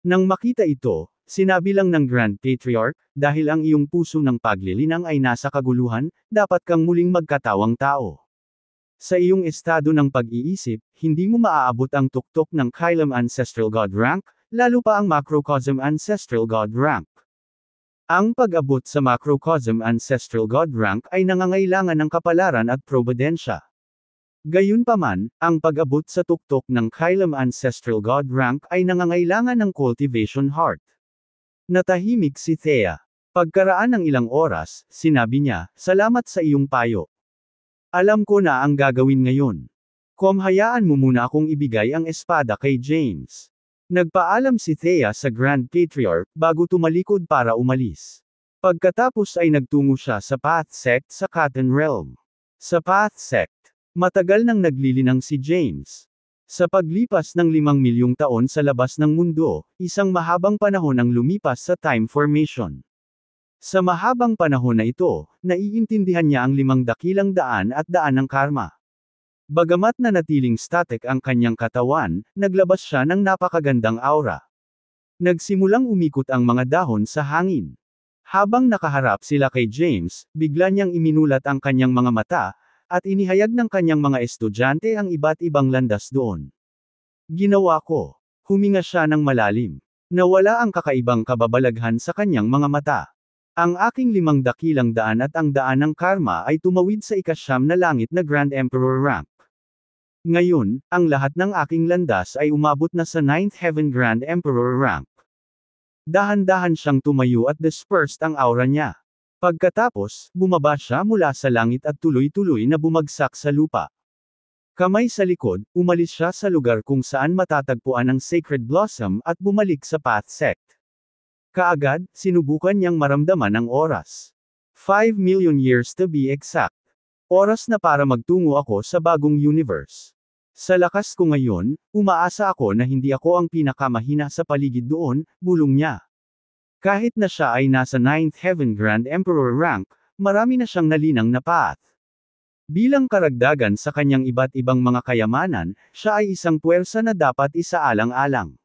Nang makita ito, sinabi lang ng Grand Patriarch, dahil ang iyong puso ng paglilinang ay nasa kaguluhan, dapat kang muling magkatawang tao. Sa iyong estado ng pag-iisip, hindi mo maaabot ang tuktok ng Kylem Ancestral God rank, lalo pa ang Macrocosm Ancestral God rank. Ang pag-abot sa Macrocosm Ancestral God rank ay nangangailangan ng kapalaran at probidensya. Gayunpaman, ang pag-abot sa tuktok ng Kylem Ancestral God rank ay nangangailangan ng cultivation heart. Natahimik si Thea. Pagkaraan ng ilang oras, sinabi niya, salamat sa iyong payo. Alam ko na ang gagawin ngayon. Hayaan mo muna akong ibigay ang espada kay James. Nagpaalam si Thea sa Grand Patriarch, bago tumalikod para umalis. Pagkatapos ay nagtungo siya sa Path Sect sa Cotton Realm. Sa Path Sect, matagal nang naglilinang si James. Sa paglipas ng 5 milyong taon sa labas ng mundo, isang mahabang panahon ang lumipas sa time formation. Sa mahabang panahon na ito, naiintindihan niya ang 5 dakilang daan at daan ng karma. Bagamat nanatiling static ang kanyang katawan, naglabas siya ng napakagandang aura. Nagsimulang umikot ang mga dahon sa hangin. Habang nakaharap sila kay James, bigla niyang iminulat ang kanyang mga mata, at inihayag ng kanyang mga estudyante ang iba't ibang landas doon. Ginawa ko. Huminga siya ng malalim. Nawala ang kakaibang kababalaghan sa kanyang mga mata. Ang aking 5 dakilang daan at ang daan ng karma ay tumawid sa ika-9 na langit na Grand Emperor rank. Ngayon, ang lahat ng aking landas ay umabot na sa 9th Heaven Grand Emperor rank. Dahan-dahan siyang tumayo at dispersed ang aura niya. Pagkatapos, bumaba siya mula sa langit at tuloy-tuloy na bumagsak sa lupa. Kamay sa likod, umalis siya sa lugar kung saan matatagpuan ang Sacred Blossom at bumalik sa Path Sect. Kaagad, sinubukan niyang maramdaman ang oras. 5 million years to be exact. Oras na para magtungo ako sa bagong universe. Sa lakas ko ngayon, umaasa ako na hindi ako ang pinakamahina sa paligid doon, bulong niya. Kahit na siya ay nasa 9th Heaven Grand Emperor rank, marami na siyang nalinang na path. Bilang karagdagan sa kanyang iba't ibang mga kayamanan, siya ay isang puwersa na dapat isaalang-alang.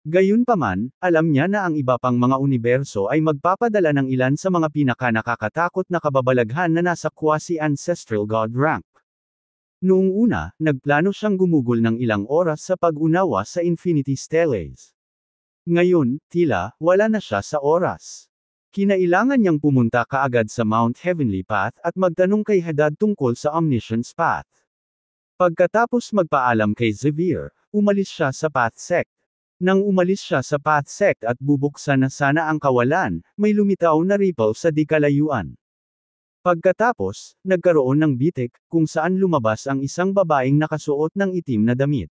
Gayunpaman, alam niya na ang iba pang mga universo ay magpapadala ng ilan sa mga pinakanakakatakot na kababalaghan na nasa quasi-ancestral god rank. Noong una, nagplano siyang gumugol ng ilang oras sa pag-unawa sa Infinity Steles. Ngayon, tila, wala na siya sa oras. Kinailangan niyang pumunta kaagad sa Mount Heavenly Path at magtanong kay Hadad tungkol sa Omniscience Path. Pagkatapos magpaalam kay Xavier, umalis siya sa Path Sect. Nang umalis siya sa Path Sect at bubuksan na sana ang kawalan, may lumitaw na ripple sa di kalayuan. Pagkatapos, nagkaroon ng bitik, kung saan lumabas ang isang babaeng nakasuot ng itim na damit.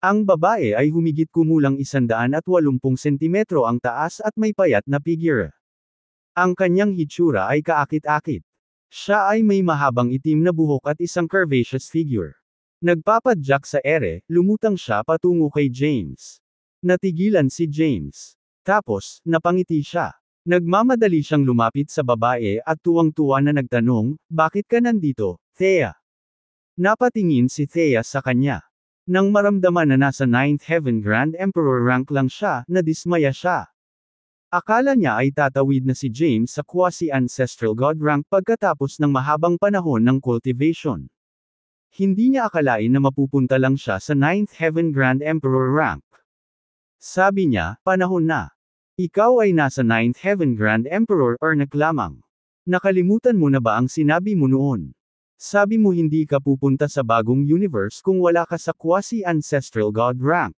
Ang babae ay humigit kumulang 180 sentimetro ang taas at may payat na figure. Ang kanyang hitsura ay kaakit-akit. Siya ay may mahabang itim na buhok at isang curvaceous figure. Nagpapadyak sa ere, lumutang siya patungo kay James. Natigilan si James. Tapos, napangiti siya. Nagmamadali siyang lumapit sa babae at tuwang-tuwa na nagtanong, "Bakit ka nandito, Thea?" Napatingin si Thea sa kanya. Nang maramdaman na nasa 9th Heaven Grand Emperor rank lang siya, nadismaya siya. Akala niya ay tatawid na si James sa quasi-ancestral god rank pagkatapos ng mahabang panahon ng cultivation. Hindi niya akalain na mapupunta lang siya sa 9th Heaven Grand Emperor rank. Sabi niya, "Panahon na. Ikaw ay nasa 9th Heaven Grand Emperor rank lamang. Nakalimutan mo na ba ang sinabi mo noon? Sabi mo hindi ka pupunta sa bagong universe kung wala ka sa quasi-ancestral god rank."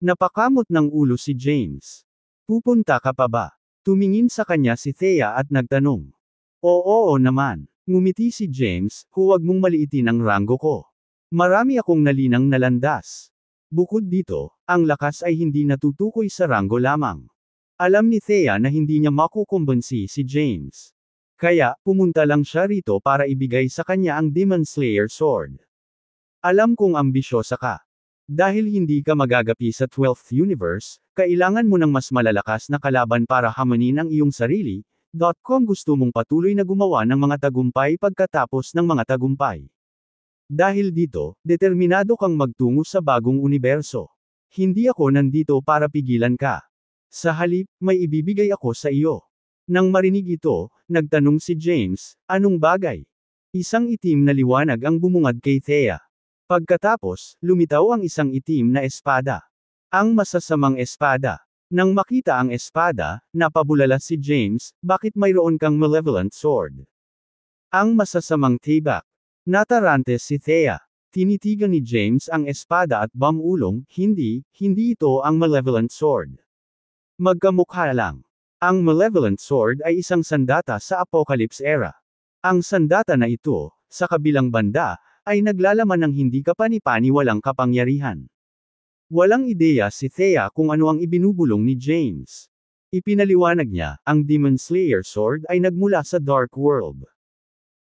Napakamot ng ulo si James. "Pupunta ka pa ba?" Tumingin sa kanya si Thea at nagtanong. Oo naman. Ngumiti si James, "Huwag mong maliitin ang ranggo ko. Marami akong nalinang nalandas. Bukod dito, ang lakas ay hindi natutukoy sa ranggo lamang." Alam ni Thea na hindi niya makukumbinsi si James. Kaya, pumunta lang siya rito para ibigay sa kanya ang Demon Slayer Sword. "Alam kong ambisyosa ka. Dahil hindi ka magagapi sa 12th universe, kailangan mo ng mas malalakas na kalaban para hamanin ang iyong sarili. Gusto mong patuloy na gumawa ng mga tagumpay pagkatapos ng mga tagumpay. Dahil dito, determinado kang magtungo sa bagong universo. Hindi ako nandito para pigilan ka. Sa halip, may ibibigay ako sa iyo." Nang marinig ito, nagtanong si James, "Anong bagay?" Isang itim na liwanag ang bumungad kay Thea. Pagkatapos, lumitaw ang isang itim na espada. Ang masasamang espada. Nang makita ang espada, napabulala si James, "Bakit mayroon kang malevolent sword?" Ang masasamang tibak. Natarante si Thea. Tinitigan ni James ang espada at bamulong, hindi ito ang malevolent sword. Magkamukha lang. Ang malevolent sword ay isang sandata sa Apocalypse era. Ang sandata na ito, sa kabilang banda, ay naglalaman ng hindi kapani-paniwalang kapangyarihan. Walang ideya si Thea kung ano ang ibinubulong ni James. Ipinaliwanag niya, ang Demon Slayer Sword ay nagmula sa Dark World.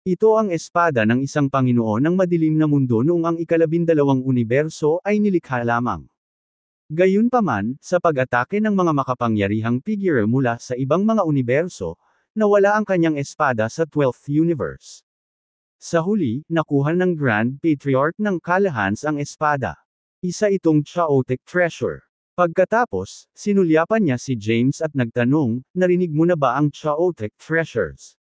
Ito ang espada ng isang Panginoon ng madilim na mundo noong ang ika-12 universo ay nilikha lamang. Gayunpaman, sa pag-atake ng mga makapangyarihang figure mula sa ibang mga universo, nawala ang kanyang espada sa 12th universe. Sa huli, nakuha ng Grand Patriarch ng Kalahans ang espada. Isa itong chaotic treasure. Pagkatapos, sinulyapan niya si James at nagtanong, "Narinig mo na ba ang chaotic treasures?"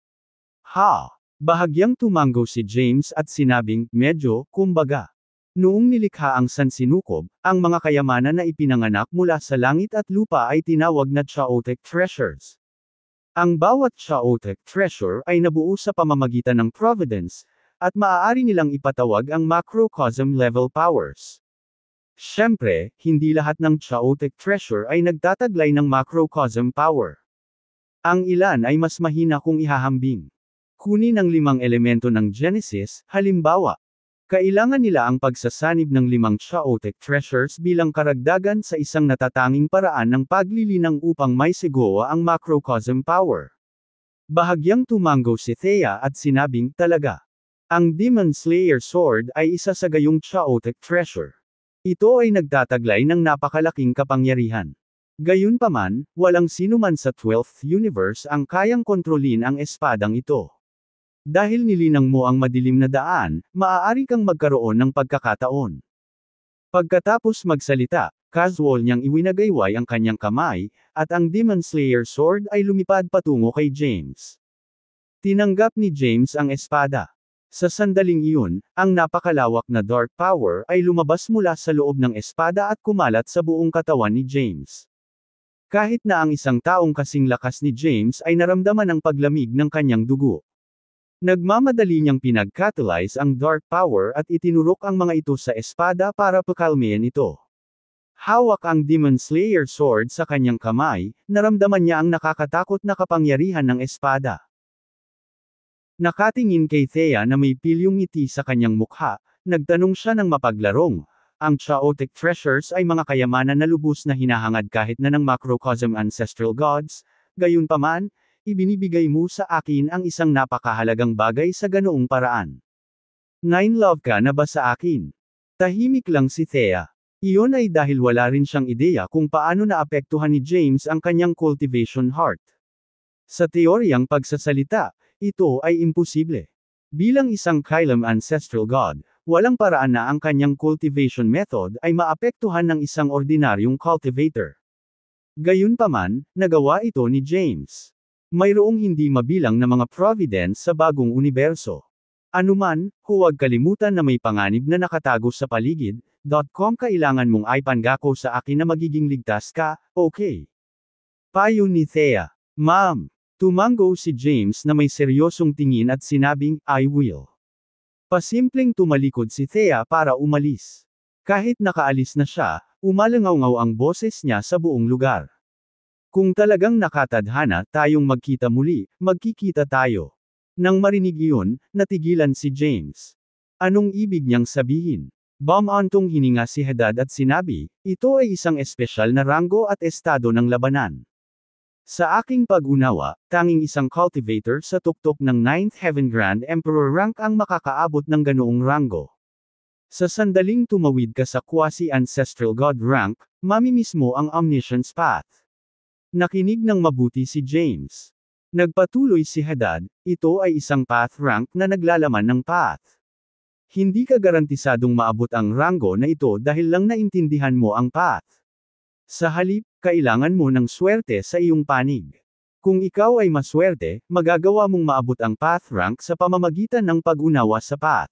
Bahagyang tumango si James at sinabing, "Medyo, kumbaga. Noong nilikha ang sansinukob, ang mga kayamanan na ipinanganak mula sa langit at lupa ay tinawag na chaotic treasures. Ang bawat chaotic treasure ay nabuo sa pamamagitan ng providence, at maaari nilang ipatawag ang macrocosm level powers. Siyempre, hindi lahat ng chaotic treasure ay nagtataglay ng macrocosm power. Ang ilan ay mas mahina kung ihahambing. Kunin ang 5 elemento ng Genesis, halimbawa. Kailangan nila ang pagsasanib ng 5 chaotic treasures bilang karagdagan sa isang natatanging paraan ng paglilinang upang may sigawa ang macrocosm power. Bahagyang tumango si Thea at sinabing, "Talaga. Ang Demon Slayer Sword ay isa sa gayong chaotic treasure. Ito ay nagtataglay ng napakalaking kapangyarihan. Gayunpaman, walang sinuman sa 12th universe ang kayang kontrolin ang espadang ito. Dahil nilinang mo ang madilim na daan, maaari kang magkaroon ng pagkakataon." Pagkatapos magsalita, casual niyang iwinagayway ang kanyang kamay, at ang Demon Slayer Sword ay lumipad patungo kay James. Tinanggap ni James ang espada. Sa sandaling iyon, ang napakalawak na dark power ay lumabas mula sa loob ng espada at kumalat sa buong katawan ni James. Kahit na ang isang taong kasing lakas ni James ay naramdaman ang paglamig ng kanyang dugo. Nagmamadali niyang pinag-catalyze ang dark power at itinurok ang mga ito sa espada para pakalmayan ito. Hawak ang Demon Slayer sword sa kanyang kamay, naramdaman niya ang nakakatakot na kapangyarihan ng espada. Nakatingin kay Thea na may pilyong ngiti sa kanyang mukha, nagtanong siya ng mapaglarong. Ang chaotic treasures ay mga kayamanan na lubos na hinahangad kahit na ng macrocosm ancestral gods, gayunpaman, ibinibigay mo sa akin ang isang napakahalagang bagay sa ganoong paraan. Love ka na ba sa akin? Tahimik lang si Thea. Iyon ay dahil wala rin siyang ideya kung paano naapektuhan ni James ang kanyang cultivation heart. Sa teoryang pagsasalita, ito ay imposible. Bilang isang Kylem ancestral god, walang paraan na ang kanyang cultivation method ay maapektuhan ng isang ordinaryong cultivator. Gayunpaman, nagawa ito ni James. Mayroong hindi mabilang na mga providence sa bagong universo. Anuman, huwag kalimutan na may panganib na nakatago sa paligid. Kailangan mong ipangako sa akin na magiging ligtas ka, okay? Payo ni Thea. Ma'am. Tumango si James na may seryosong tingin at sinabing, I will. Pasimpleng tumalikod si Thea para umalis. Kahit nakaalis na siya, umalangaw-ngaw ang boses niya sa buong lugar. Kung talagang nakatadhana tayong magkita muli, magkikita tayo. Nang marinig iyon, natigilan si James. Anong ibig niyang sabihin? Bumantong hininga si Hadad at sinabi, ito ay isang espesyal na ranggo at estado ng labanan. Sa aking pag-unawa, tanging isang cultivator sa tuktok ng 9th Heaven Grand Emperor rank ang makakaabot ng ganoong ranggo. Sa sandaling tumawid ka sa quasi-ancestral god rank, mamimiss mo ang omniscience path. Nakinig ng mabuti si James. Nagpatuloy si Hadad, ito ay isang path rank na naglalaman ng path. Hindi ka garantisadong maabot ang ranggo na ito dahil lang naintindihan mo ang path. Sa halip, kailangan mo ng swerte sa iyong panig. Kung ikaw ay maswerte, magagawa mong maabot ang path rank sa pamamagitan ng pag-unawa sa path.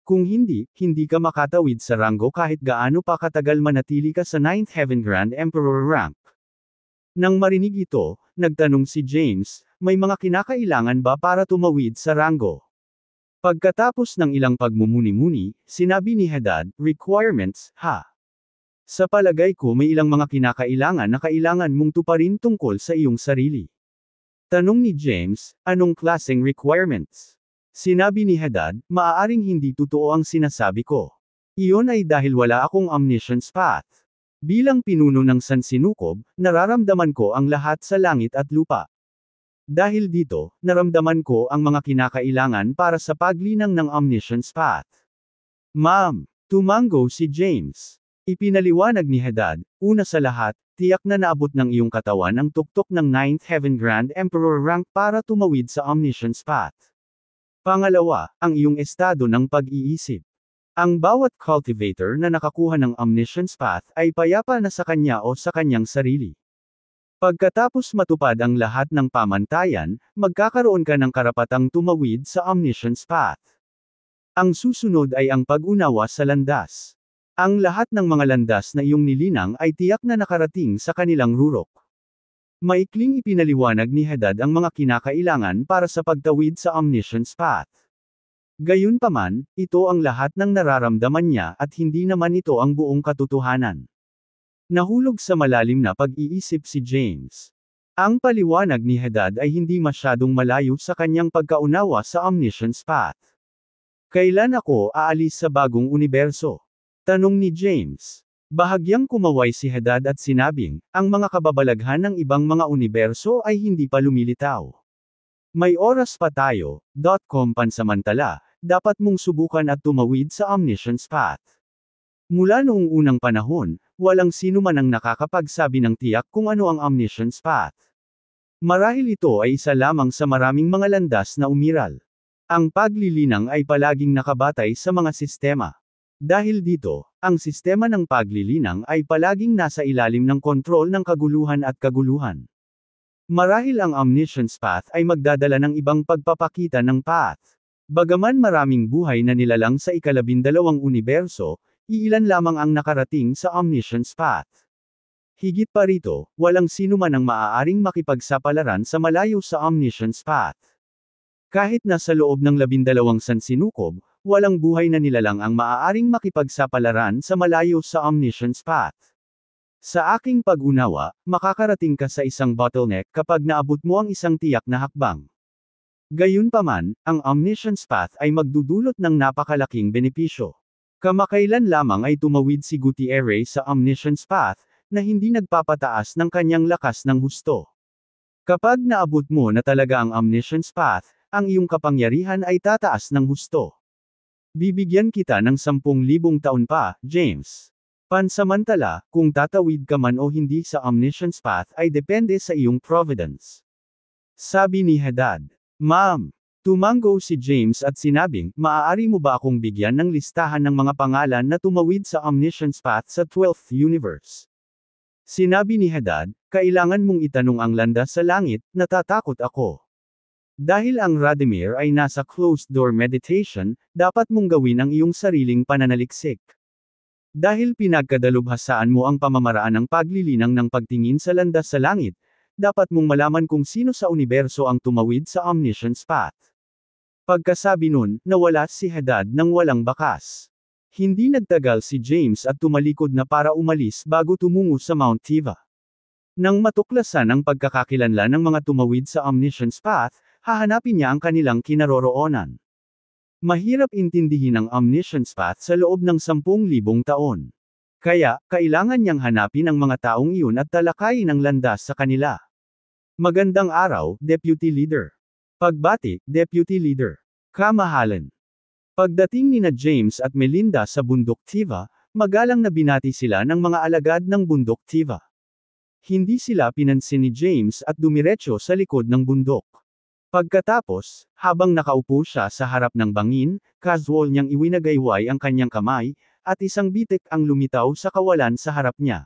Kung hindi, hindi ka makatawid sa ranggo kahit gaano pa katagal manatili ka sa 9th Heaven Grand Emperor rank. Nang marinig ito, nagtanong si James, may mga kinakailangan ba para tumawid sa ranggo? Pagkatapos ng ilang pagmumuni-muni, sinabi ni Hadad, requirements, ha? Sa palagay ko may ilang mga kinakailangan na kailangan mong tuparin tungkol sa iyong sarili. Tanong ni James, anong klaseng requirements? Sinabi ni Hadad, maaaring hindi totoo ang sinasabi ko. Iyon ay dahil wala akong omniscience path. Bilang pinuno ng sansinukob, nararamdaman ko ang lahat sa langit at lupa. Dahil dito, naramdaman ko ang mga kinakailangan para sa paglinang ng omniscience path. Ma'am, tumango si James. Ipinaliwanag ni Hadad, una sa lahat, tiyak na naabot ng iyong katawan ang tuktok ng 9th Heaven Grand Emperor rank para tumawid sa omniscience path. Pangalawa, ang iyong estado ng pag-iisip. Ang bawat cultivator na nakakuha ng omniscience path ay payapa na sa kanya o sa kanyang sarili. Pagkatapos matupad ang lahat ng pamantayan, magkakaroon ka ng karapatang tumawid sa omniscience path. Ang susunod ay ang pag-unawa sa landas. Ang lahat ng mga landas na iyong nilinang ay tiyak na nakarating sa kanilang rurok. Maikling ipinaliwanag ni Hadad ang mga kinakailangan para sa pagtawid sa omniscience path. Gayunpaman, ito ang lahat ng nararamdaman niya at hindi naman ito ang buong katotohanan. Nahulog sa malalim na pag-iisip si James. Ang paliwanag ni Hadad ay hindi masyadong malayo sa kanyang pagkaunawa sa omniscience path. Kailan ako aalis sa bagong universo? Tanong ni James. Bahagyang kumaway si Hadad at sinabing, ang mga kababalaghan ng ibang mga universo ay hindi pa lumilitaw. May oras pa tayo. Pansamantala, dapat mong subukan at tumawid sa omniscience path. Mula noong unang panahon, walang sino man ang nakakapagsabi ng tiyak kung ano ang omniscience path. Marahil ito ay isa lamang sa maraming mga landas na umiral. Ang paglilinang ay palaging nakabatay sa mga sistema. Dahil dito, ang sistema ng paglilinang ay palaging nasa ilalim ng kontrol ng kaguluhan at kaguluhan. Marahil ang omniscience path ay magdadala ng ibang pagpapakita ng path. Bagaman maraming buhay na nilalang sa ikalabindalawang universo, iilan lamang ang nakarating sa Omniscience Path. Higit pa rito, walang sino man ang maaaring makipagsapalaran sa malayo sa Omniscience Path. Kahit na sa loob ng 12 sansinukob, walang buhay na nilalang ang maaaring makipagsapalaran sa malayo sa Omniscience Path. Sa aking pag-unawa, makakarating ka sa isang bottleneck kapag naabot mo ang isang tiyak na hakbang. Gayunpaman, ang Omniscience Path ay magdudulot ng napakalaking benepisyo. Kamakailan lamang ay tumawid si Gutierrez sa Omniscience Path, na hindi nagpapataas ng kanyang lakas ng husto. Kapag naabot mo na talaga ang Omniscience Path, ang iyong kapangyarihan ay tataas ng husto. Bibigyan kita ng 10,000 taon pa, James. Pansamantala, kung tatawid ka man o hindi sa Omniscience Path ay depende sa iyong providence. Sabi ni Hadad. Ma'am. Tumango si James at sinabing, maaari mo ba akong bigyan ng listahan ng mga pangalan na tumawid sa Omniscience Path sa 12th universe? Sinabi ni Hadad, kailangan mong itanong ang landas sa langit, natatakot ako. Dahil ang Radimir ay nasa closed-door meditation, dapat mong gawin ang iyong sariling pananaliksik. Dahil pinagkadalubhasaan mo ang pamamaraan ng paglilinang ng pagtingin sa landas sa langit, dapat mong malaman kung sino sa universo ang tumawid sa Omniscience Path. Pagkasabi nun, nawala si Hadad nang walang bakas. Hindi nagtagal si James at tumalikod na para umalis bago tumungo sa Mount Tiva. Nang matuklasan ang pagkakakilanlan ng mga tumawid sa Omniscience Path, hahanapin niya ang kanilang kinaroroonan. Mahirap intindihin ang Omniscience Path sa loob ng 10,000 taon. Kaya, kailangan niyang hanapin ang mga taong iyon at talakayin ang landas sa kanila. Magandang araw, Deputy Leader. Pagbati, Deputy Leader. Kamahalan. Pagdating nina James at Melinda sa Bundok Tiva, magalang na binati sila ng mga alagad ng Bundok Tiva. Hindi sila pinansin ni James at dumiretso sa likod ng bundok. Pagkatapos, habang nakaupo siya sa harap ng bangin, casual niyang iwinagayway ang kanyang kamay, at isang bitik ang lumitaw sa kawalan sa harap niya.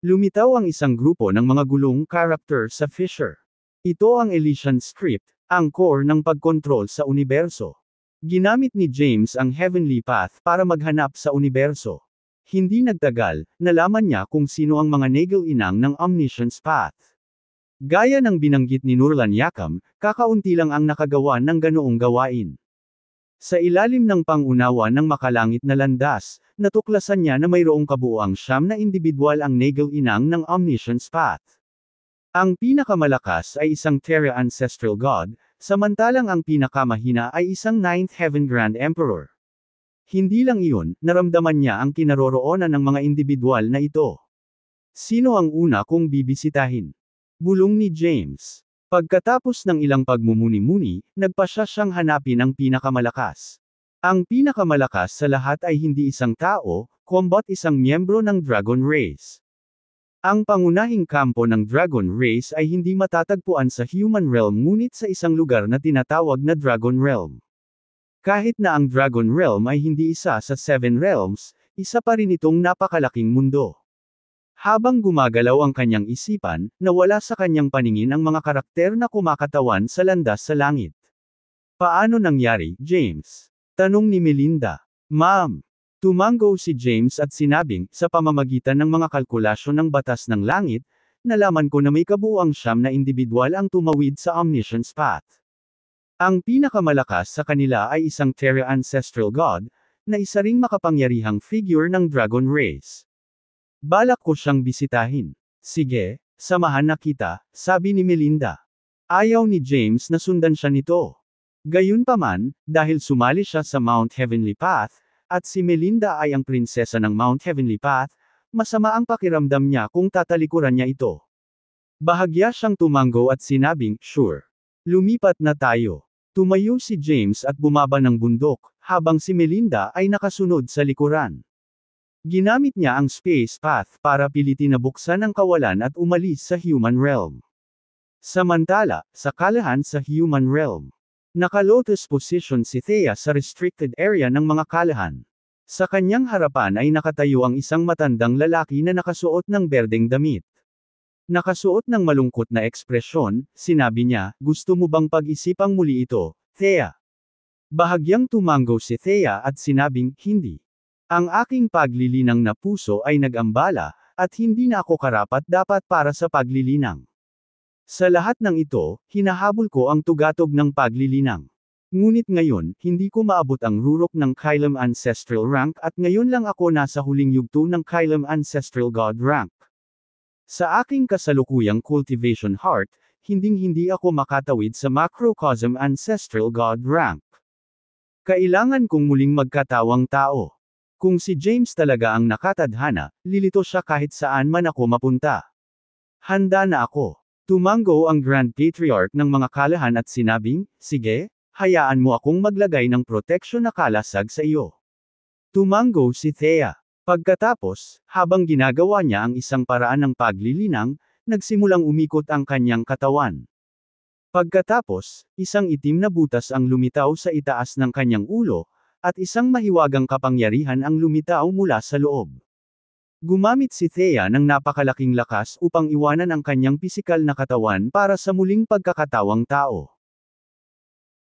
Lumitaw ang isang grupo ng mga gulong character sa Fisher. Ito ang Elysian script, ang core ng pagkontrol sa universo. Ginamit ni James ang Heavenly Path para maghanap sa universo. Hindi nagtagal, nalaman niya kung sino ang mga Nagel-inang ng Omniscience Path. Gaya ng binanggit ni Nurlan Yakam, kakaunti lang ang nakagawa ng ganoong gawain. Sa ilalim ng pangunawa ng makalangit na landas, natuklasan niya na mayroong kabuuang 9 na individual ang Nagel-inang ng Omniscience Path. Ang pinakamalakas ay isang Terra Ancestral God, samantalang ang pinakamahina ay isang Ninth Heaven Grand Emperor. Hindi lang iyon, naramdaman niya ang kinaroroonan ng mga individual na ito. Sino ang una kong bibisitahin? Bulong ni James. Pagkatapos ng ilang pagmumuni-muni, nagpasya siyang hanapin ang pinakamalakas. Ang pinakamalakas sa lahat ay hindi isang tao, kumbat isang miyembro ng Dragon Race. Ang pangunahing kampo ng Dragon Race ay hindi matatagpuan sa Human Realm ngunit sa isang lugar na tinatawag na Dragon Realm. Kahit na ang Dragon Realm ay hindi isa sa 7 realms, isa pa rin itong napakalaking mundo. Habang gumagalaw ang kanyang isipan, nawala sa kanyang paningin ang mga karakter na kumakatawan sa landas sa langit. Paano nangyari, James? Tanong ni Melinda. Ma'am. Tumango si James at sinabing, sa pamamagitan ng mga kalkulasyon ng batas ng langit, nalaman ko na may kabuuang 9 na individual ang tumawid sa Omniscience Path. Ang pinakamalakas sa kanila ay isang Terra Ancestral God, na isa ring makapangyarihang figure ng Dragon Race. Balak ko siyang bisitahin. Sige, samahan na kita, sabi ni Melinda. Ayaw ni James na sundan siya nito. Gayunpaman, dahil sumali siya sa Mount Heavenly Path, at si Melinda ay ang prinsesa ng Mount Heavenly Path, masama ang pakiramdam niya kung tatalikuran niya ito. Bahagya siyang tumango at sinabing, sure. Lumipat na tayo. Tumayo si James at bumaba ng bundok, habang si Melinda ay nakasunod sa likuran. Ginamit niya ang Space Path para pilitin na buksan ang kawalan at umalis sa Human Realm. Samantala, sa kalahan sa Human Realm, naka-lotus position si Thea sa restricted area ng mga kalahan. Sa kanyang harapan ay nakatayo ang isang matandang lalaki na nakasuot ng berdeng damit. Nakasuot ng malungkot na ekspresyon, sinabi niya, gusto mo bang pag-isipang muli ito, Thea? Bahagyang tumango si Thea at sinabing, hindi. Ang aking paglilinang na puso ay nag-ambala, at hindi na ako karapat-dapat para sa paglilinang. Sa lahat ng ito, hinahabol ko ang tugatog ng paglilinang. Ngunit ngayon, hindi ko maabot ang rurok ng Kylem Ancestral Rank at ngayon lang ako nasa huling yugto ng Kylem Ancestral God Rank. Sa aking kasalukuyang Cultivation Heart, hinding-hindi ako makatawid sa Macrocosm Ancestral God Rank. Kailangan kong muling magkatawang tao. Kung si James talaga ang nakatadhana, lilito siya kahit saan man ako mapunta. Handa na ako. Tumango ang Grand Patriarch ng mga kalahan at sinabing, sige, hayaan mo akong maglagay ng proteksyon na kalasag sa iyo. Tumango si Thea. Pagkatapos, habang ginagawa niya ang isang paraan ng paglilinang, nagsimulang umikot ang kanyang katawan. Pagkatapos, isang itim na butas ang lumitaw sa itaas ng kanyang ulo, at isang mahiwagang kapangyarihan ang lumitaw mula sa loob. Gumamit si Thea ng napakalaking lakas upang iwanan ang kanyang pisikal na katawan para sa muling pagkakatawang tao.